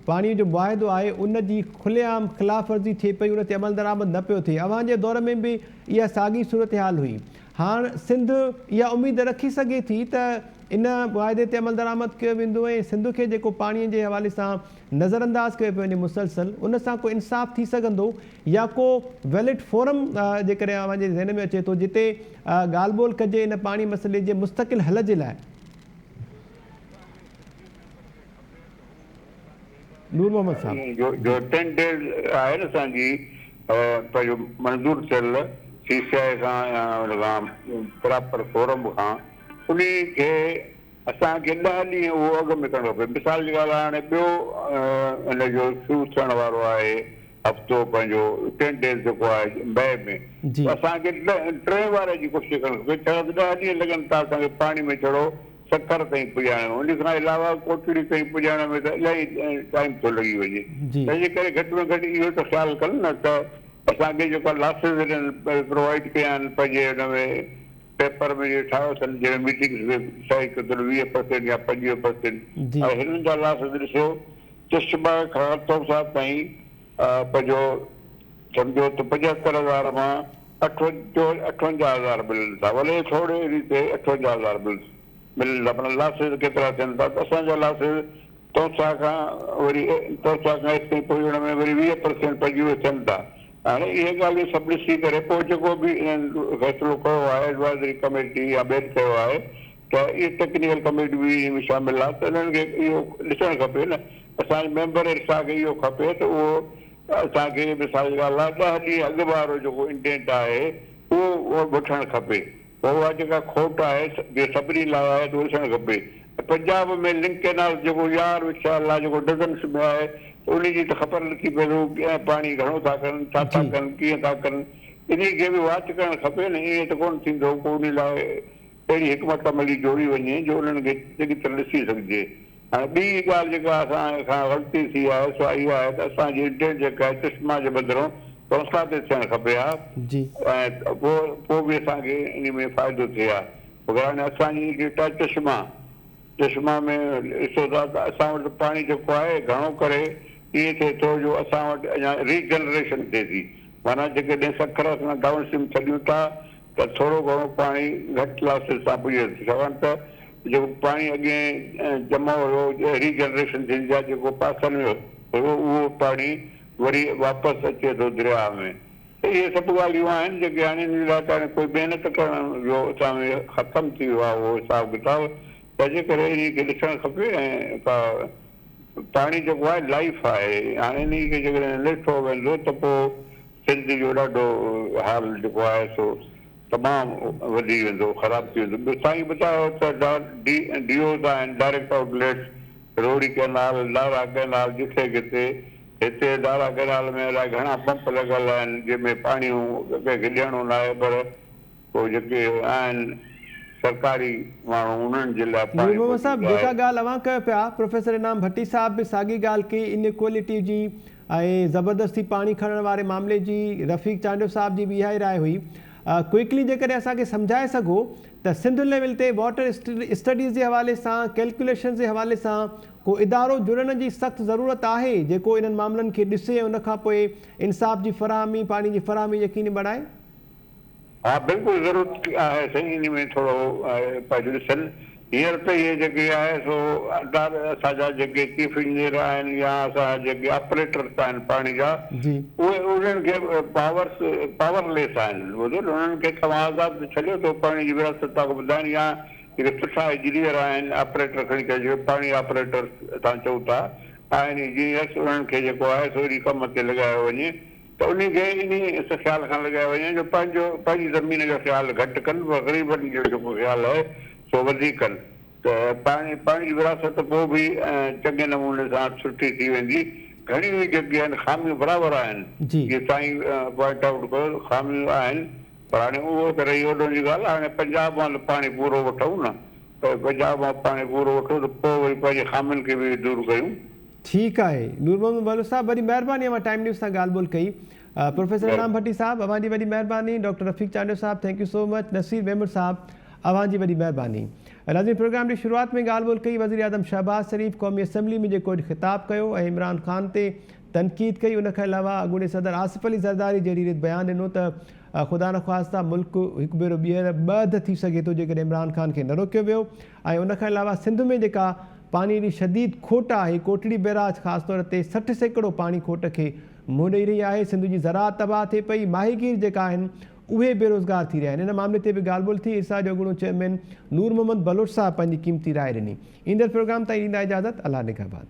पाणीअ जो मुआहिदो आहे उन जी खुलेआम ख़िलाफ़ वर्ज़ी थिए पई, उन ते अमल दरामद न पियो थिए। अवां जे दौर में बि इहा साॻी सूरत हाल हुई। हाणे सिंध इहा उमेद रखी सघे थी त इन मुआहिदे ते अमल दरामद कयो वेंदो ऐं सिंध खे जेको पाणीअ जे हवाले सां नज़रअंदाज़ कयो पियो वञे मुसलसल, उन सां को इंसाफ़ थी सघंदो, या को वैलिड फोरम जेकॾहिं अव्हांजे ज़हन में अचे थो जिते ॻाल्हि ॿोल कजे इन पाणी मसइले जे मुस्तक़िल हल जे लाइ? नूर मोहम्मद साहब, जो 10 डेज़ आहे न असांजी पंहिंजो मंज़ूर थियल CCI खां या प्रॉपर फोरम खां, उन खे असांखे 10 ॾींहं उहो अॻु में करणो खपे। मिसाल जी ॻाल्हि आहे, हाणे ॿियो इन जो शुरू थियण वारो आहे हफ़्तो पंहिंजो 10 डेज़ जेको आहे मई में, असांखे 3 वारे जी कोशिशि करणु खपे। छा 10 ॾींहं लॻनि था असांखे पाणी में चढ़ो, सखर ताईं पुॼाइणो, उन खां अलावा कोठड़ी ताईं पुॼाइण में त इलाही टाइम थो लॻी वञे। तंहिंजे करे घटि में घटि इहो त ख़्यालु कनि न त असांखे जेका लासिस प्रोवाइड कया आहिनि पंहिंजे हुन में पेपर में जे ठाहियो अथनि, जंहिं मीटिंग्स में सही कदुरु 20% या 25%, ऐं हिननि जा लासिस ॾिसो चश्मा खां तौसा ताईं पंहिंजो सम्झो त 75,000 मां 58,000 मिलनि था, भले थोरे रीते 58,000 मिलनि था, पर लासिस केतिरा थियनि था? त असांजा लासिस तोसा खां वरी तोसा खां हिते पुॼण में वरी 20% पइजी उहे थियनि था। हाणे इहे ॻाल्हियूं सभु ॾिसी करे पोइ जेको बि इन्हनि फ़ैसिलो कयो आहे एडवाइज़री कमेटी या ॿियनि कयो आहे त इहे टेक्निकल कमेटी बि इन में शामिल आहे, त इन्हनि खे इहो ॾिसणु खपे न। असांजे मेंबर खे इहो खपे त उहो असांखे मिसाल जी ॻाल्हि आहे 10 ॾींहं अॻु वारो जेको इंडेंट आहे उहो वठणु खपे। पोइ उहा जेका खोट आहे सभिनी लाइ आहे त ॾिसणु खपे। पंजाब में लिंक कैनाल जेको यार विशाल आहे जेको डज़न्स में आहे उन जी त ख़बर नथी पए पाणी घणो था कनि, छा था कनि, कीअं था कनि, इन खे बि वाच करणु खपे न। ईअं त कोन थींदो को उन लाइ अहिड़ी हिकमत अमली जोड़ी वञे जो उन्हनि खे चङी तरह ॾिसी सघिजे। हाणे ॿी ॻाल्हि जेका असां खां ग़लती थी आहे सो इहा आहे त असांजी इंडेंट जेका आहे चश्मा जे बदिरां तौसा ते थियणु खपे हा, ऐं पोइ बि असांखे इन में फ़ाइदो थिए हा। हाणे असांजी डेटा चश्मा में ॾिसो था त असां वटि पाणी जेको आहे घणो करे ईअं थिए थो जो असां वटि अञा रीजनरेशन थिए थी, माना जेकॾहिं सखर असां डाउन स्ट्रीम छॾियूं था त थोरो घणो पाणी घटि लासिस सां पुॼे थो। छाकाणि त जेको पाणी अॻे जमा हुयो रीजनरेशन थींदी आहे, जेको पासनि में हुयो उहो पाणी वरी वापसि अचे थो दरिया में। त इहे सभु ॻाल्हियूं आहिनि जेके हाणे इन लाइ त कोई महिनत करण जो असां में ख़तमु थी वियो आहे उहो हिसाब किताब, तंहिंजे करे इन खे ॾिसणु खपे। ऐं पाणी जेको आहे लाइफ आहे, हाणे इन खे जेकॾहिं ॾिठो वेंदो त पोइ सिंध जो ॾाढो हाल जेको आहे सो तमामु वधी वेंदो, ख़राबु थी वेंदो। साईं ॿुधायो त डीओस आहिनि, डायरेक्ट आउटलेट्स, रोड़ी कैनाल, लारा कैनाल, जिथे किथे हिते लारा कैनाल में अलाए घणा पंप लॻल आहिनि जंहिंमें पाणी कंहिंखे ॾियणो न आहे, पर पोइ जेके आहिनि सरकारी माण्हू उन्हनि जे लाइ नूर साहब जेका ॻाल्हि अवां कयो पिया, प्रोफेसर इनाम भट्टी साहब बि साॻी ॻाल्हि कई इनइक्वालिटी जी ऐं ज़बरदस्ती पाणी खणण वारे मामले जी। रफ़ीक चांडियो साहब जी बि इहा ई राय हुई। क्विकली जेकॾहिं असांखे सम्झाए सघो त सिंध लेवल ते वाटर स्टडीज़ जे हवाले सां, कैलकुलेशन जे हवाले सां को इदारो जुड़ण जी सख़्तु ज़रूरत आहे जेको इन्हनि मामलनि खे ॾिसे ऐं उनखां पोइ इंसाफ़ जी फ़राहमी, पाणी जी फ़राहमी यकीनी बणाए? हा बिल्कुलु ज़रूरत आहे साईं, इन में थोरो पंहिंजो ॾिसनि। हींअर त इहे जेके आहे सो असांजा जेके चीफ इंजीनियर आहिनि या असांजा जेके ऑपरेटर्स आहिनि पाणी जा उहे उन्हनि खे पावरलेस आहिनि। उन्हनि खे तव्हां आज़ादु छॾियो थो पाणी जी विरासत तव्हांखे ॿुधाइनि, या जेके सुठा इंजीनियर आहिनि ऑपरेटर खणी करे पाणी ऑपरेटर तव्हां चओ था आहिनि इंजीनियर्स, उन्हनि खे जेको आहे सो वरी कम ते लॻायो वञे त उन खे इन ख़्याल खां लॻायो वञे जो पंहिंजी ज़मीन जो ख़्यालु घटि कनि, ग़रीबनि जो जेको ख़्यालु आहे सो वधीक कनि, त पाणी जी विरासत पोइ बि चङे नमूने सां सुठी थी वेंदी। घणियूं ई जेके आहिनि खामियूं बराबरि आहिनि, जीअं साईं पॉइंट आउट कयो खामियूं आहिनि, पर हाणे उहो त रही वॾो जी ॻाल्हि। हाणे पंजाब मां पाणी पूरो वठूं न, त पंजाब मां पाणी पूरो वठूं त पोइ वरी पंहिंजे खामियुनि खे बि दूरि कयूं। ठीकु आहे नूर मोहम्मद बलोच साहब, वॾी महिरबानी अवां टाइम न्यूज़ सां ॻाल्हि ॿोल कई। प्रोफेसर इनाम भट्टी साहब अवां जी वॾी महिरबानी। डॉक्टर रफ़ीक चांडियो साहब thank you so much. Naseer Memon साहब अवां जी वॾी महिरबानी। नाज़रीन प्रोग्राम जी शुरूआत में ॻाल्हि ॿोल कई वज़ीर आज़म शहबाज शरीफ़ क़ौमी असम्बली में जेको ख़िताब कयो ऐं इमरान ख़ान ते तनक़ीद कई। उनखां अलावा अॻूणे सदर आसिफ अली ज़रदारी जहिड़ी रीति बयानु ॾिनो त ख़ुदा न ख़्वास्ता मुल्क हिकु भेरो ॿीहर ॿध थी सघे थो जेकॾहिं इमरान ख़ान खे न रोकियो वियो। ऐं उनखां अलावा सिंध में जेका पाणी जी शदीद खोट आहे, कोटड़ी बैराज ख़ासि तौर ते 60% पाणी खोट खे मुंहुं ॾेई रही आहे। सिंध जी ज़राअत तबाह थिए पई, माहीगीर जेका आहिनि उहे बेरोज़गार थी रहिया आहिनि। इन मामले ते बि ॻाल्हि ॿोल थी। इरसा जो अॻूणो चेयरमैन नूर मोहम्मद बलोच साहब पंहिंजी क़ीमती राय ॾिनी। ईंदड़ प्रोग्राम ताईं ॾींदा इजाज़त। अल्लाह निगहबान।